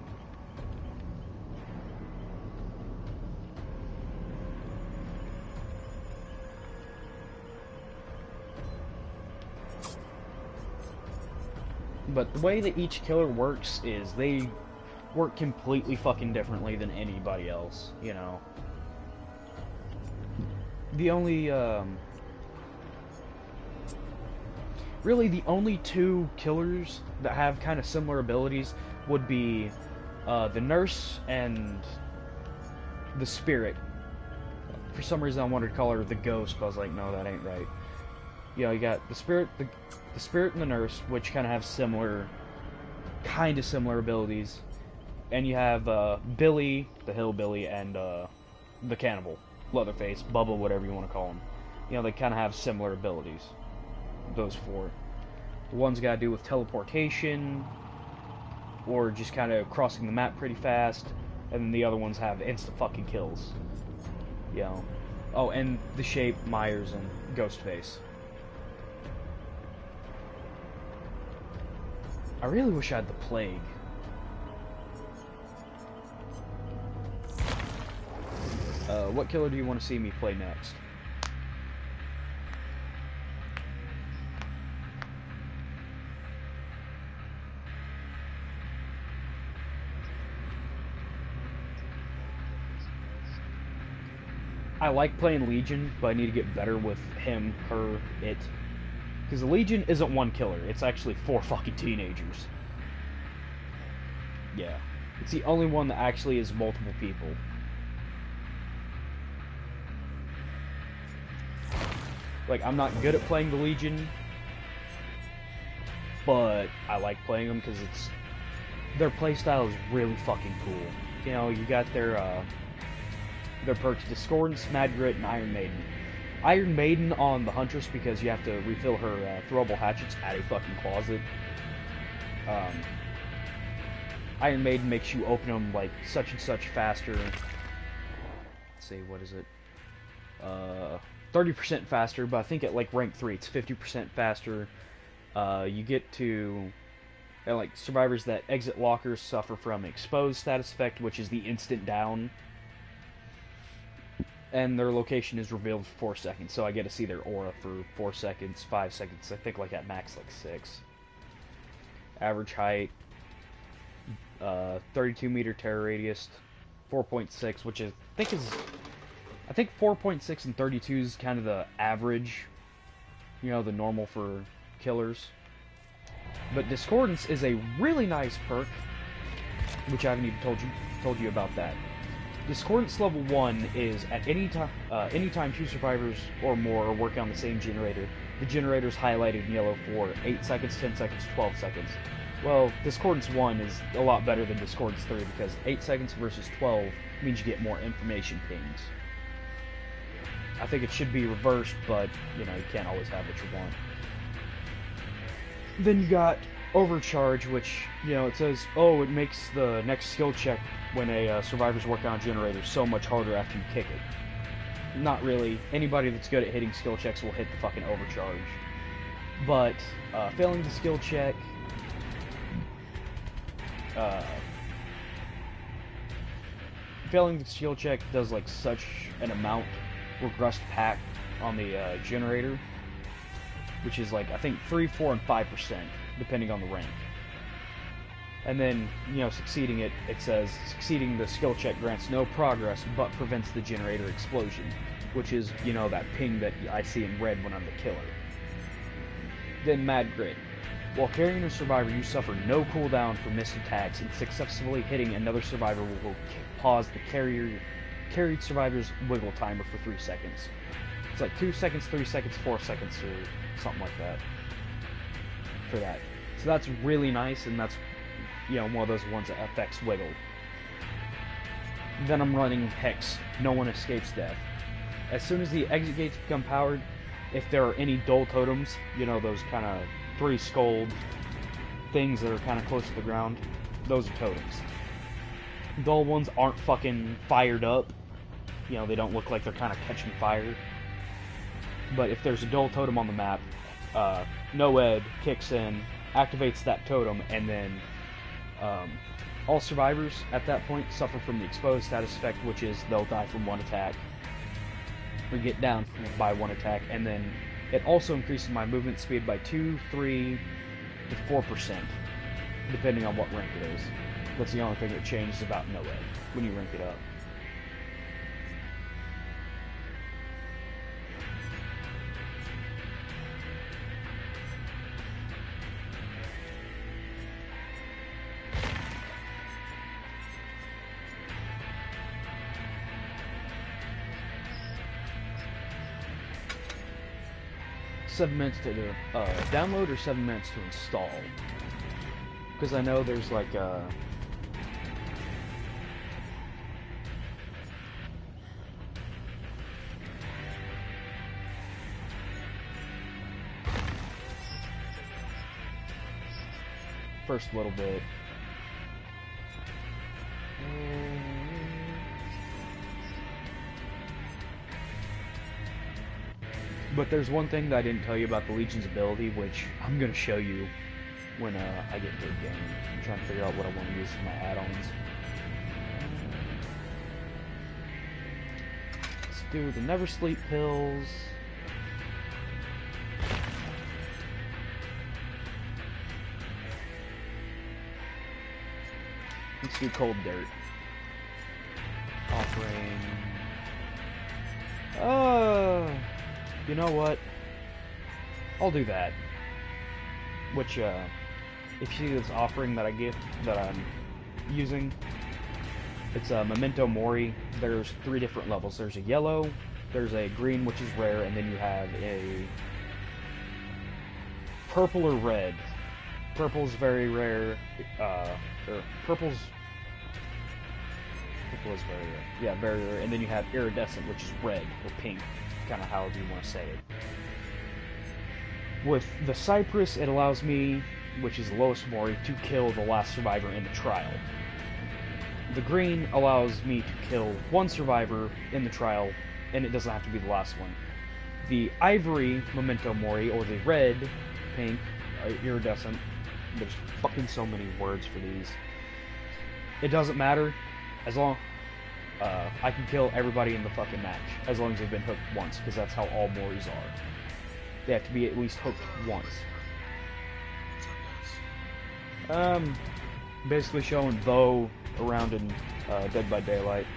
But the way that each killer works is they work completely fucking differently than anybody else, you know. The only, really the only two killers that have kind of similar abilities would be, the Nurse and the Spirit. For some reason I wanted to call her the Ghost, but I was like, no, that ain't right. You know, you got the Spirit, the Spirit and the Nurse, which kind of have similar abilities. And you have, Billy, the Hillbilly, and, the Cannibal. Leatherface, Bubba, whatever you want to call him. You know, they kind of have similar abilities. Those four. The one's got to do with teleportation, or just kind of crossing the map pretty fast, and then the other ones have instant fucking kills. You know. Oh, and the Shape, Myers, and Ghostface. I really wish I had the Plague. What killer do you want to see me play next? I like playing Legion, but I need to get better with him, her, it. Because the Legion isn't one killer, it's actually 4 fucking teenagers. Yeah. It's the only one that actually is multiple people. Like, I'm not good at playing the Legion, but I like playing them because their playstyle is really fucking cool. You know, you got their perks Discordance, Mad Grit, and Iron Maiden. Iron Maiden on the Huntress because you have to refill her throwable hatchets at a fucking closet. Iron Maiden makes you open them like such and such faster. Let's see, what is it? 30% faster, but I think at like rank 3 it's 50% faster. You get to like survivors that exit lockers suffer from exposed status effect, which is the instant down, and their location is revealed for 4 seconds, so I get to see their aura for 4 seconds, 5 seconds, I think like at max like 6. Average height, 32 meter terror radius, 4.6, which I think 4.6 and 32 is kind of the average, you know, the normal for killers. But Discordance is a really nice perk, which I haven't even told you about that. Discordance level 1 is at anytime 2 survivors or more are working on the same generator, the generator is highlighted in yellow for 8 seconds, 10 seconds, 12 seconds. Well, Discordance 1 is a lot better than Discordance 3 because 8 seconds versus 12 means you get more information pings. I think it should be reversed, but, you know, you can't always have what you want. Then you got Overcharge, which, you know, it says, oh, it makes the next skill check when a survivor's working on a generator so much harder after you kick it. Not really. Anybody that's good at hitting skill checks will hit the fucking Overcharge. But, failing the skill check, does like such an amount regressed pack on the generator, which is like I think 3, 4, and 5% depending on the rank. And then, you know, succeeding it says succeeding the skill check grants no progress but prevents the generator explosion, which is, you know, that ping that I see in red when I'm the killer. Then Mad Grit. While carrying a survivor, you suffer no cooldown for missed attacks, and successfully hitting another survivor will pause the carried survivor's wiggle timer for 3 seconds. It's like 2 seconds, 3 seconds, 4 seconds, or something like that. For that. So that's really nice, and that's, you know, one of those ones that affects wiggle. then I'm running Hex. No one escapes death. As soon as the exit gates become powered, if there are any dull totems, you know, those kind of three-skulled things that are kind of close to the ground, those are totems. Dull ones aren't fucking fired up. You know, they don't look like they're kind of catching fire. But if there's a dull totem on the map, NOED kicks in, activates that totem, and then all survivors at that point suffer from the exposed status effect, which is they'll die from one attack, or get down by one attack, and then it also increases my movement speed by 2, 3, to 4%, depending on what rank it is. That's the only thing that changes about NOED when you rank it up. $7 minutes to download or 7 minutes to install? Because I know there's like first little bit. But there's one thing that I didn't tell you about the Legion's ability, which I'm going to show you when I get to the game. I'm trying to figure out what I want to use for my add-ons. Let's do the Never Sleep pills. Let's do Cold Dirt. Offering... you know what? I'll do that. Which, if you see this offering that I'm using, it's a Memento Mori. There's 3 different levels. There's a yellow, there's a green, which is rare, and then you have a purple or red. Purple's very rare, purple is very rare. Yeah, very rare. And then you have iridescent, which is red or pink, kind of however you want to say it. With the Cypress, it allows me, which is the lowest Mori, to kill the last survivor in the trial. The green allows me to kill 1 survivor in the trial, and it doesn't have to be the last one. The Ivory Memento Mori, or the red, pink, iridescent, there's fucking so many words for these. It doesn't matter, as long I can kill everybody in the fucking match, as long as they've been hooked once, because that's how all Moris are. They have to be at least hooked once. Basically showing Bo around in Dead by Daylight.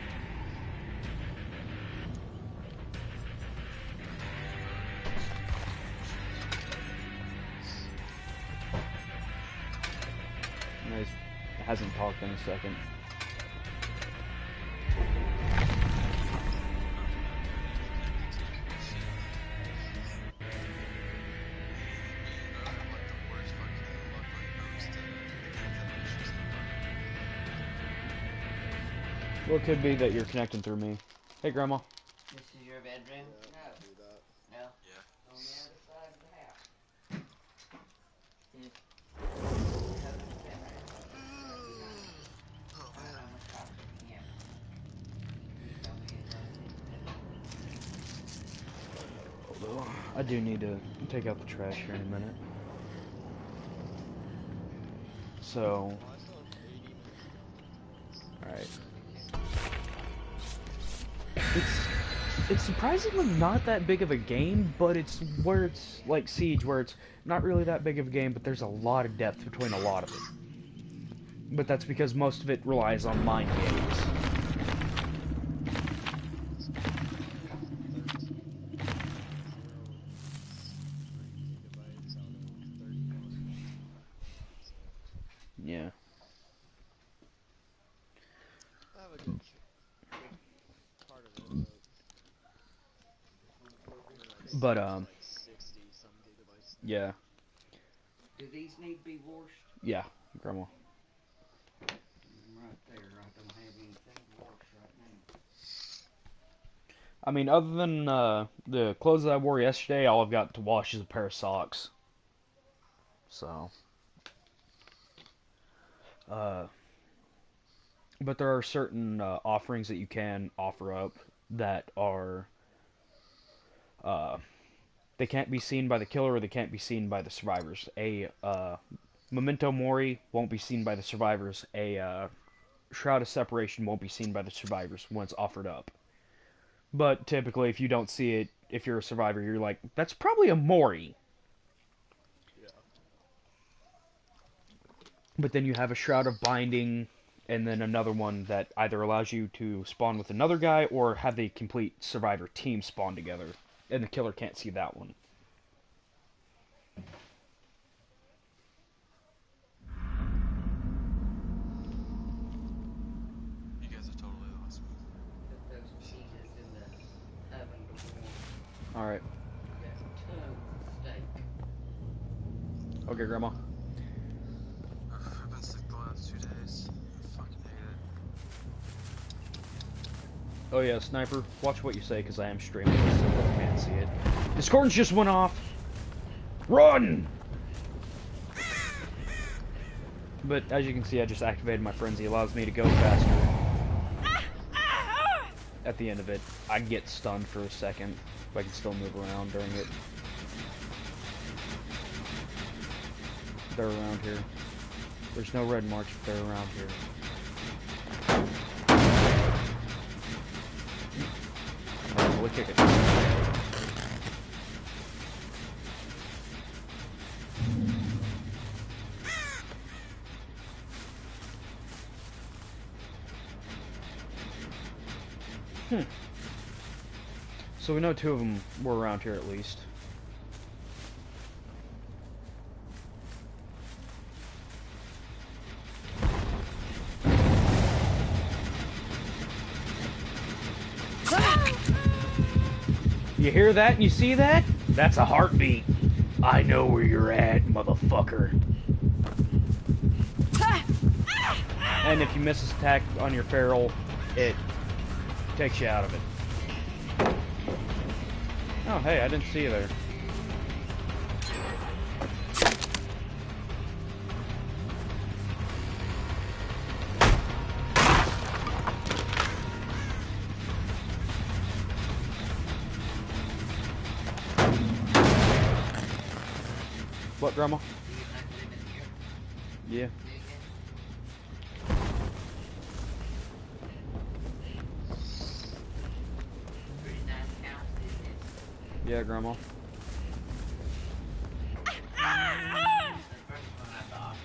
Nice. Hasn't talked in a second. Well, it could be that you're connecting through me. Hey, Grandma. This is your bedroom? Yeah, do that. No. Yeah. On the other side of the house. Yeah. Oh man. I'm a cop. Yeah. You tell me it's on Although, I do need to take out the trash here in a minute. So, Well, I still have 80 minutes. alright. It's surprisingly not that big of a game, but it's where it's like Siege, where it's not really that big of a game, but there's a lot of depth between a lot of it. But that's because most of it relies on mind games. Yeah. I have a good part of it, But, like 60 some gigabytes. yeah. Do these need to be washed? Yeah, Grandma. Right there. I don't have anything to wash right I mean, other than the clothes that I wore yesterday, all I've got to wash is a pair of socks. So, uh, but there are certain offerings that you can offer up that are they can't be seen by the killer or they can't be seen by the survivors. A memento mori won't be seen by the survivors. A shroud of separation won't be seen by the survivors when it's offered up. But typically, if you don't see it, if you're a survivor, you're like, that's probably a mori. Yeah. But then you have a shroud of binding, and then another one that either allows you to spawn with another guy or have the complete survivor team spawn together, and the killer can't see that one. You guys are totally lost. Put those cheetahs in the oven before. Alright. That's tons of steak. Okay, Grandma. I've been sick the last 2 days. I fucking hate it. Oh yeah, Sniper, watch what you say, because I am streaming this, so I can't see it. Discordance just went off! Run! But as you can see, I just activated my frenzy. It allows me to go faster. At the end of it, I get stunned for a second, but I can still move around during it. They're around here. There's no red marks, but they're around here. Alright, well, kick it. So we know 2 of them were around here at least. You hear that and you see that? That's a heartbeat. I know where you're at, motherfucker. And if you miss this attack on your feral, it takes you out of it. Oh, hey, I didn't see you there. What, Grandma? Do you like living here? Yeah. Do you? Pretty nice house, isn't it? Yeah, Grandma. The first one I bought.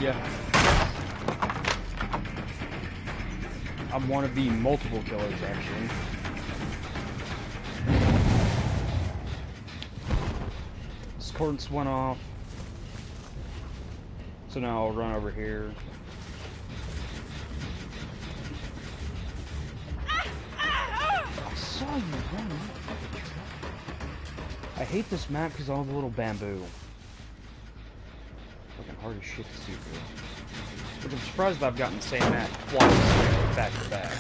Yeah. I'm one of the multiple killers, actually. Discordance went off. So now I'll run over here. I saw you run. I hate this map because all the little bamboo. Fucking hard as shit to see through. Which I'm surprised that I've gotten the same map twice back to back.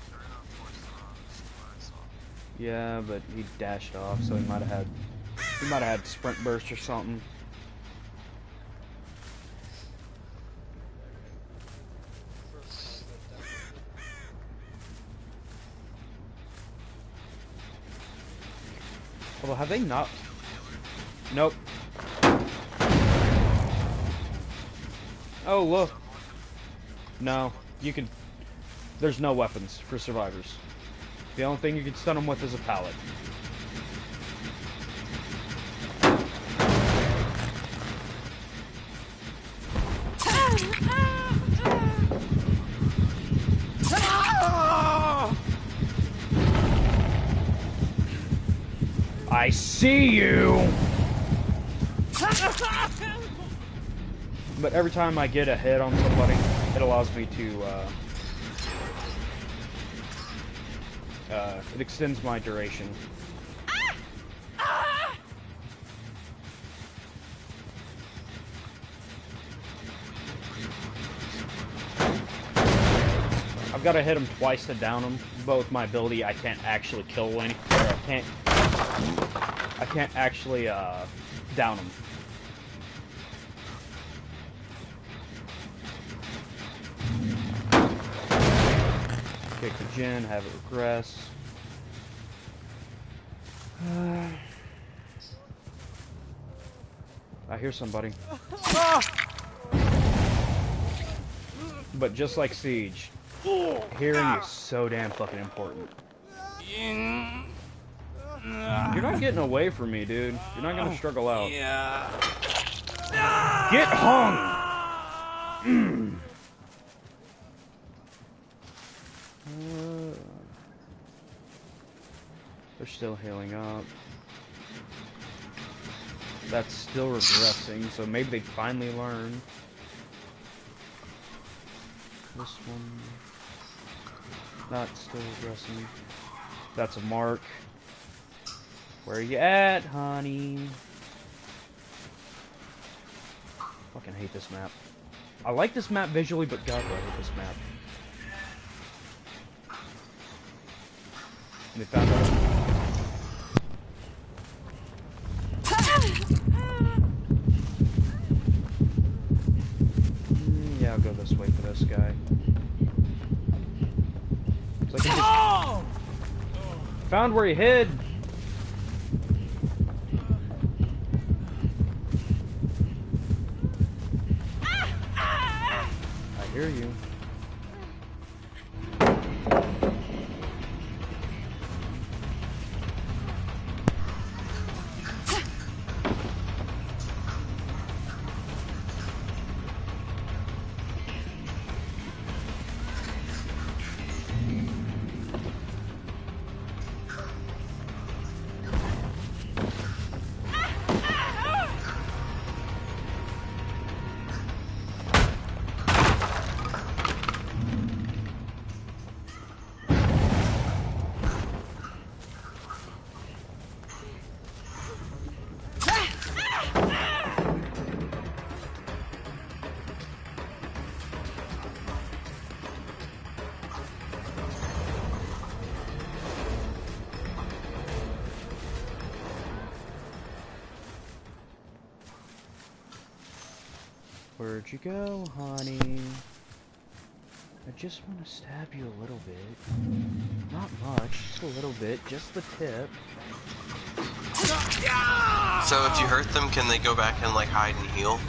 They're not forced on us, what I saw. Yeah, but he dashed off, so he might have had sprint burst or something. Although, have they not? Nope. Oh, look. No, you can... There's no weapons for survivors. The only thing you can stun them with is a pallet. I see you! But every time I get a hit on somebody, it allows me to, it extends my duration. I've got to hit him twice to down him, but with my ability, I can't actually kill any. Or I can't actually down him. Kick the gen, have it regress. I hear somebody. But just like Siege, hearing is so damn fucking important. You're not getting away from me, dude. You're not gonna struggle out. Get hung! They're still healing up. That's still regressing, so maybe they finally learn. This one... not still regressing. That's a mark. Where are you at, honey? Fucking hate this map. I like this map visually, but God, I hate this map. And they found out. Yeah, I'll go this way for this guy. So I can just... found where he hid! I hear you. Where'd you go, honey? I just want to stab you a little bit. Not much, just a little bit, just the tip. So if you hurt them, can they go back and like hide and heal?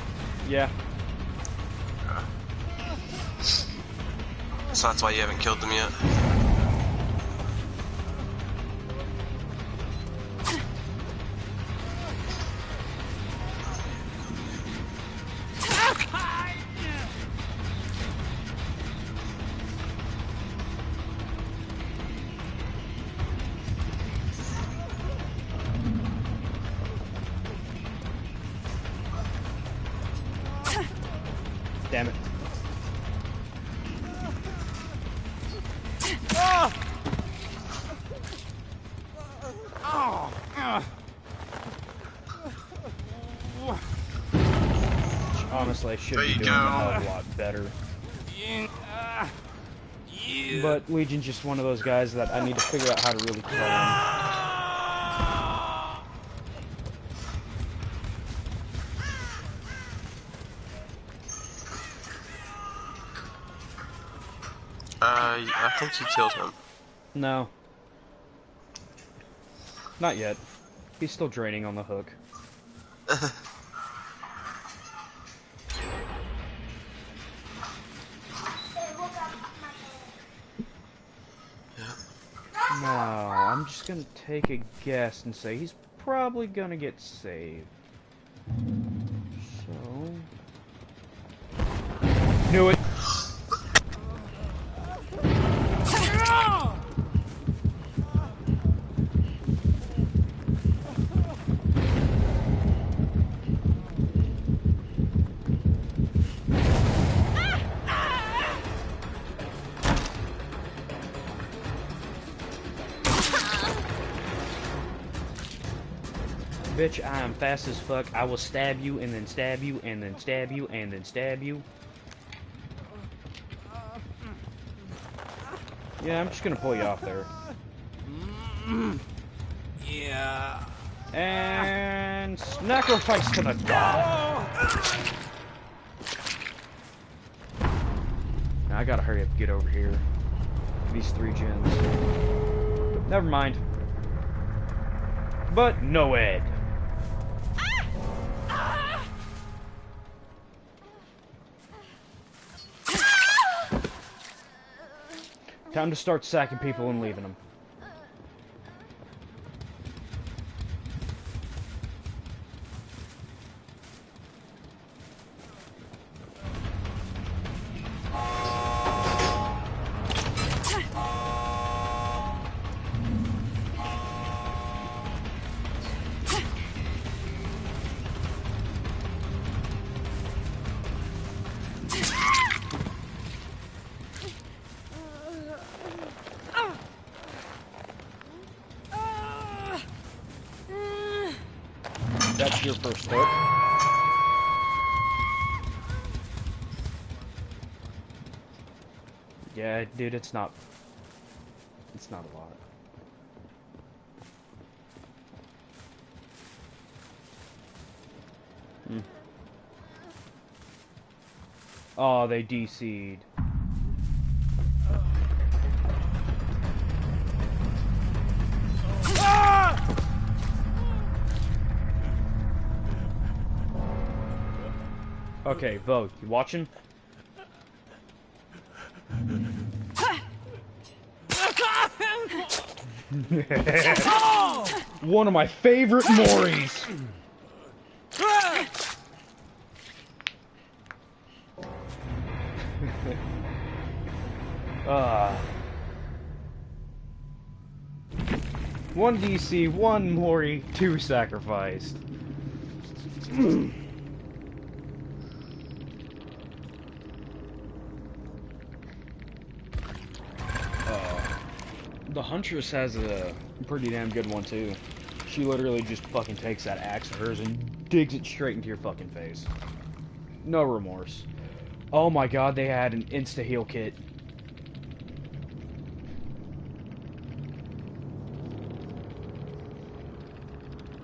Yeah. So that's why you haven't killed them yet? Damn it. Honestly, I should be doing a hell of a lot better. But Legion's just one of those guys that I need to figure out how to really play him. I think you killed him. No. Not yet. He's still draining on the hook. Now, I'm just gonna take a guess and say he's probably gonna get saved. So... knew it! bitch, I am fast as fuck. I will stab you, and then stab you, and then stab you, and then stab you. Yeah, I'm just gonna pull you off there. Yeah. And sacrifice to the god. Now I gotta hurry up and get over here. These 3 gens. Never mind. But no Ed. Time to start sacking people and leaving them. That's your first hit. Yeah, dude, it's not a lot. Oh, they DC'd. Okay, Vogue, you watching? One of my favorite Moris. One DC, one Mori, 2 sacrificed. The Huntress has a pretty damn good one too. She literally just fucking takes that axe of hers and digs it straight into your fucking face. No remorse. Oh my god, they had an insta-heal kit.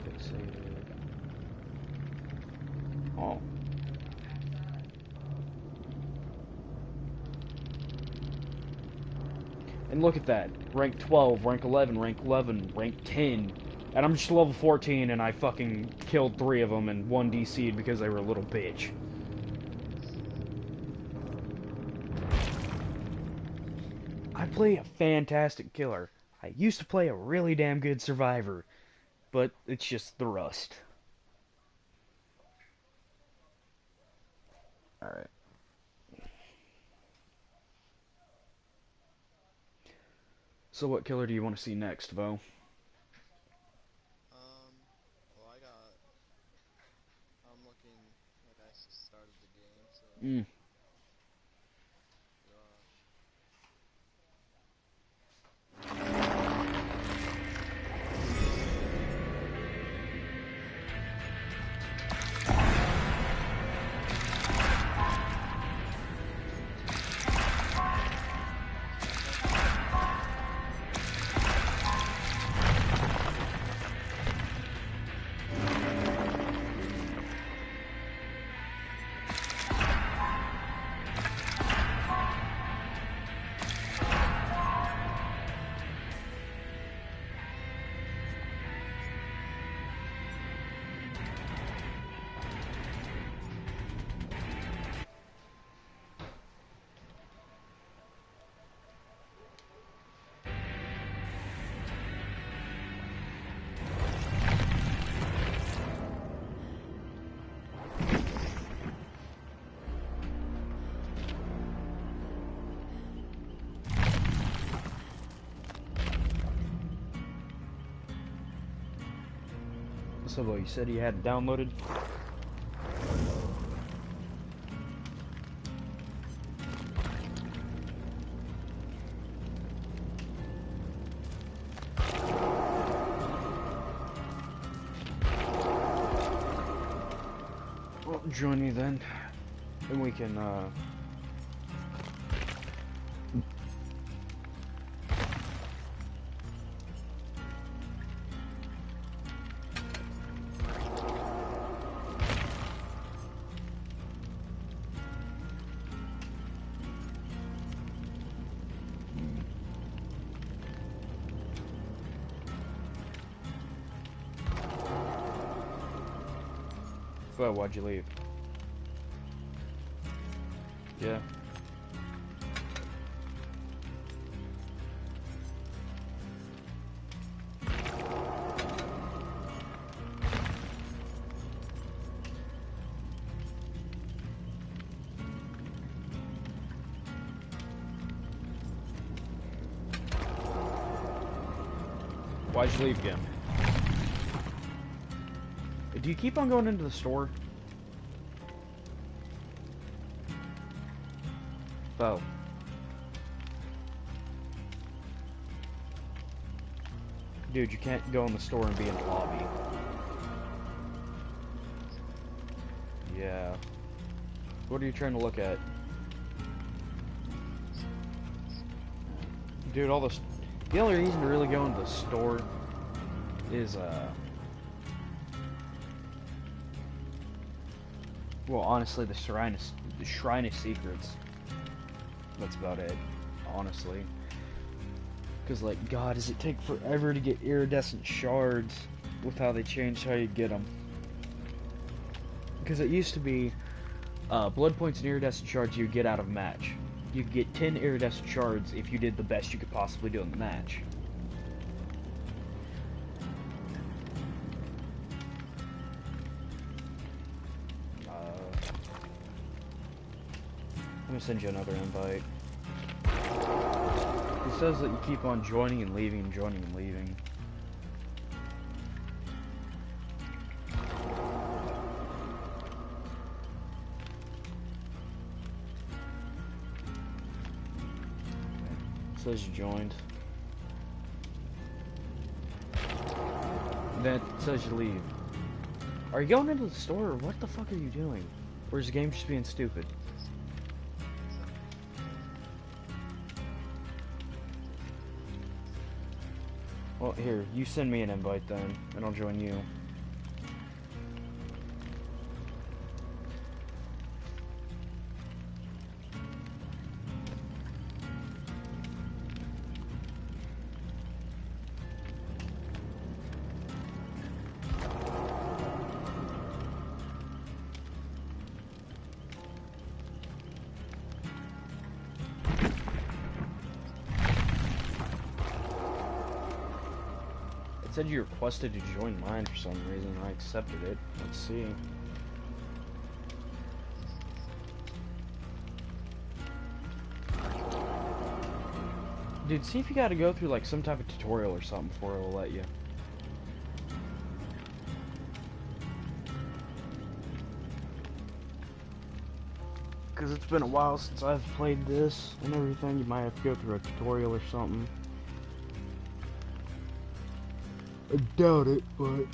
Fixated. Oh. And look at that. Rank 12, rank 11, rank 11, rank 10. And I'm just level 14 and I fucking killed 3 of them and 1 DC'd because they were a little bitch. I play a fantastic killer. I used to play a really damn good survivor. But it's just the rust. Alright. So what killer do you want to see next, Vo? Well, I'm looking, like I started the game, so... So what, you said you had it downloaded? join me then, and we can, Well, why'd you leave? Yeah. Why'd you leave again? Do you keep on going into the store? Oh. Dude, you can't go in the store and be in the lobby. Yeah. What are you trying to look at? Dude, all this... The only reason to really go into the store is, well, honestly, the Shrine of Secrets. That's about it, honestly. Because, like, God, does it take forever to get iridescent shards with how they changed how you get them? Because it used to be, blood points and iridescent shards you get out of a match. You could get 10 iridescent shards if you did the best you could possibly do in the match. Let me send you another invite. It says that you keep on joining and leaving and joining and leaving. It says you joined. Then it says you leave. Are you going into the store or what the fuck are you doing? Or is the game just being stupid? Well, here, you send me an invite then, and I'll join you. It said you requested to join mine for some reason. I accepted it. Let's see. Dude, see if you gotta go through like some type of tutorial or something before it'll let you. Because it's been a while since I've played this and everything. You might have to go through a tutorial or something. I doubt it, but...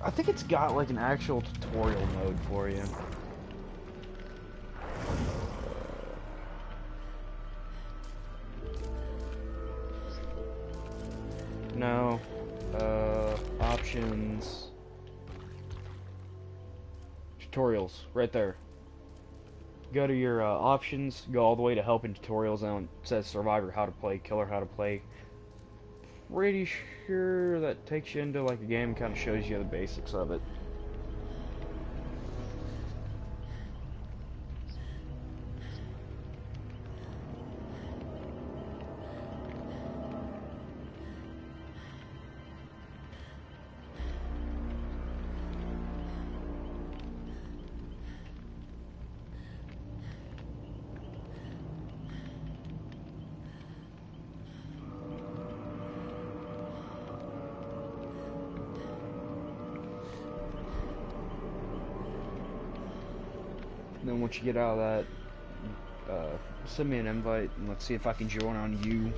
I think it's got like an actual tutorial mode for you. No. Options. Tutorials, right there. Go to your options, go all the way to help and tutorials, and it says survivor how to play, killer how to play. Pretty sure that takes you into like a game and kind of shows you the basics of it. And then once you get out of that, send me an invite and let's see if I can join on you.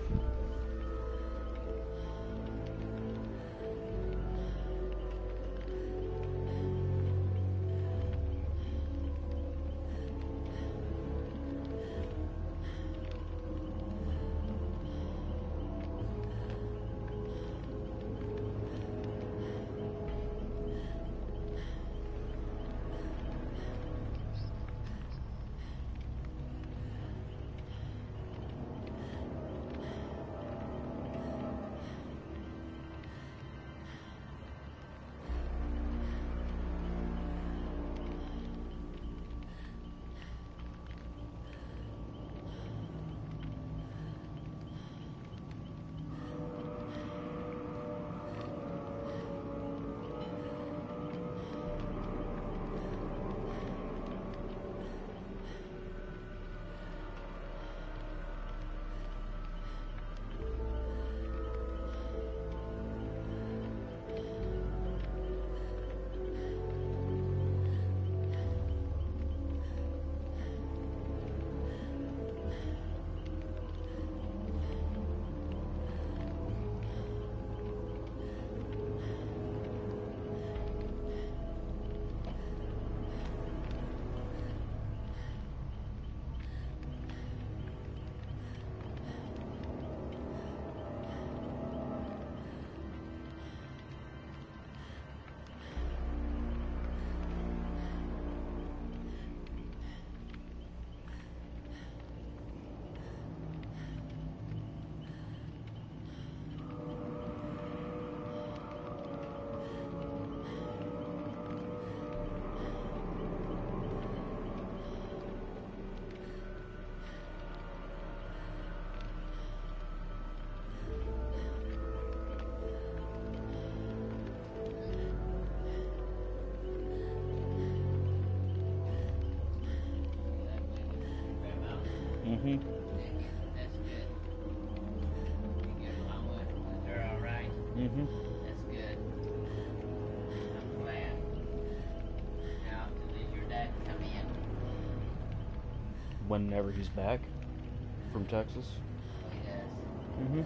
Mm-hmm. That's good. You get along with her all right? Mm-hmm. That's good. I'm glad. How often does your dad come in? Whenever he's back from Texas. Oh, he does. Mm-hmm.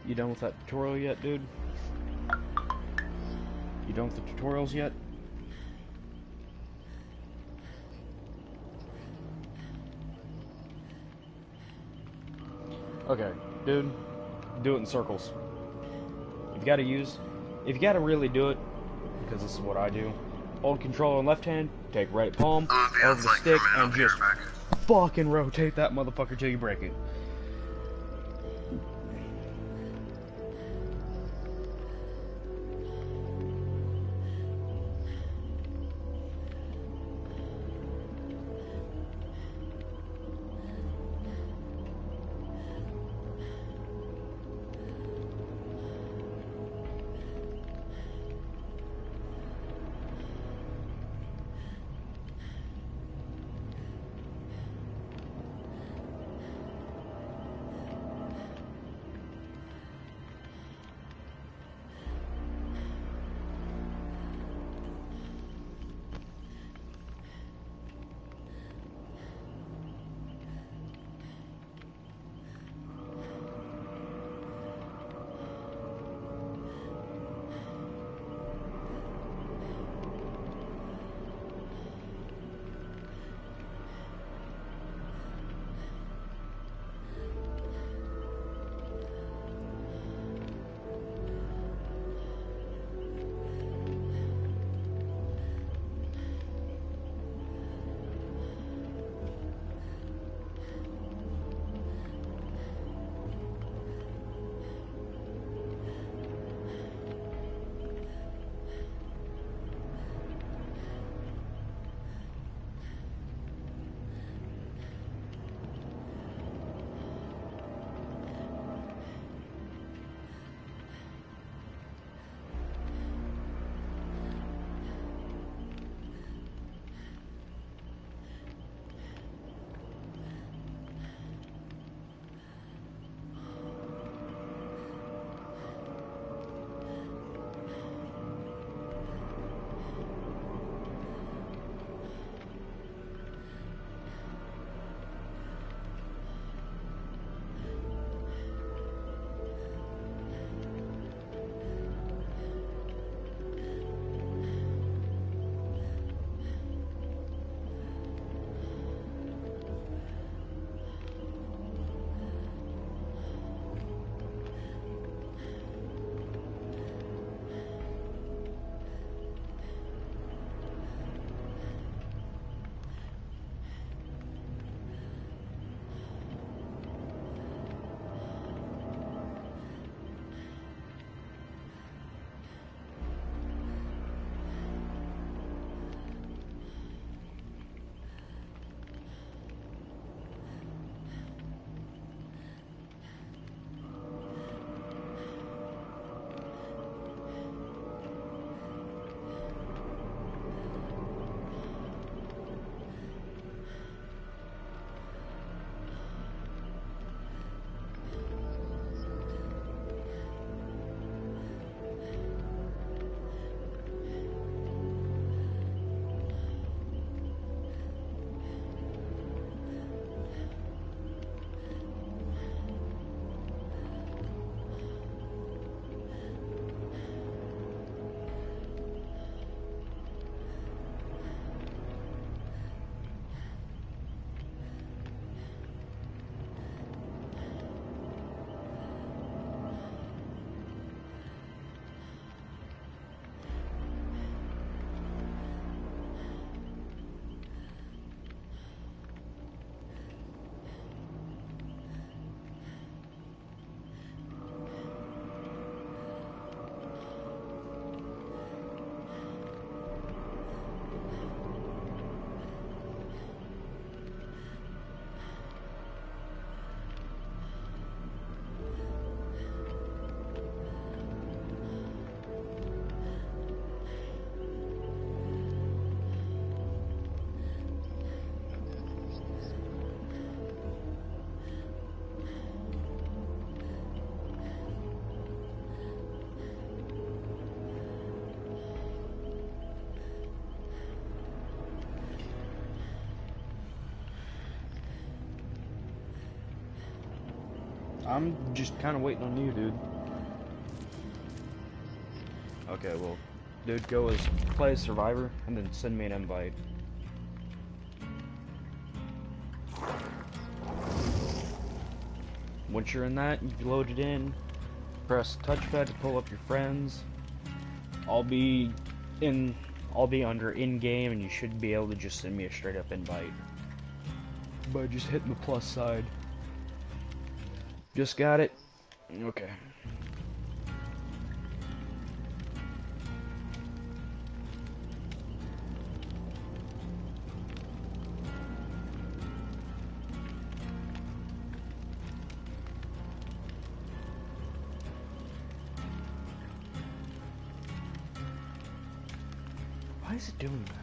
You done with that tutorial yet, dude? You done with the tutorials yet? Okay, dude, do it in circles. If you gotta really do it, because this is what I do, hold control in left hand, take right palm over the stick, and just fucking rotate that motherfucker till you break it. I'm just kind of waiting on you, dude. Okay, well, dude, go as play as Survivor, and then send me an invite. Once you're in that, you load it in, press touchpad to pull up your friends. I'll be under in-game, and you should be able to just send me a straight-up invite by just hitting the plus side. Just got it? Okay. Why is it doing that?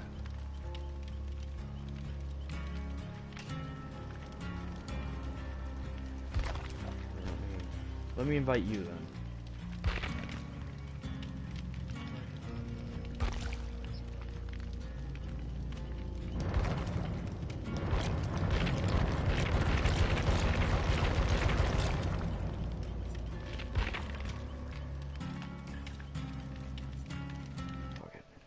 Let me invite you then.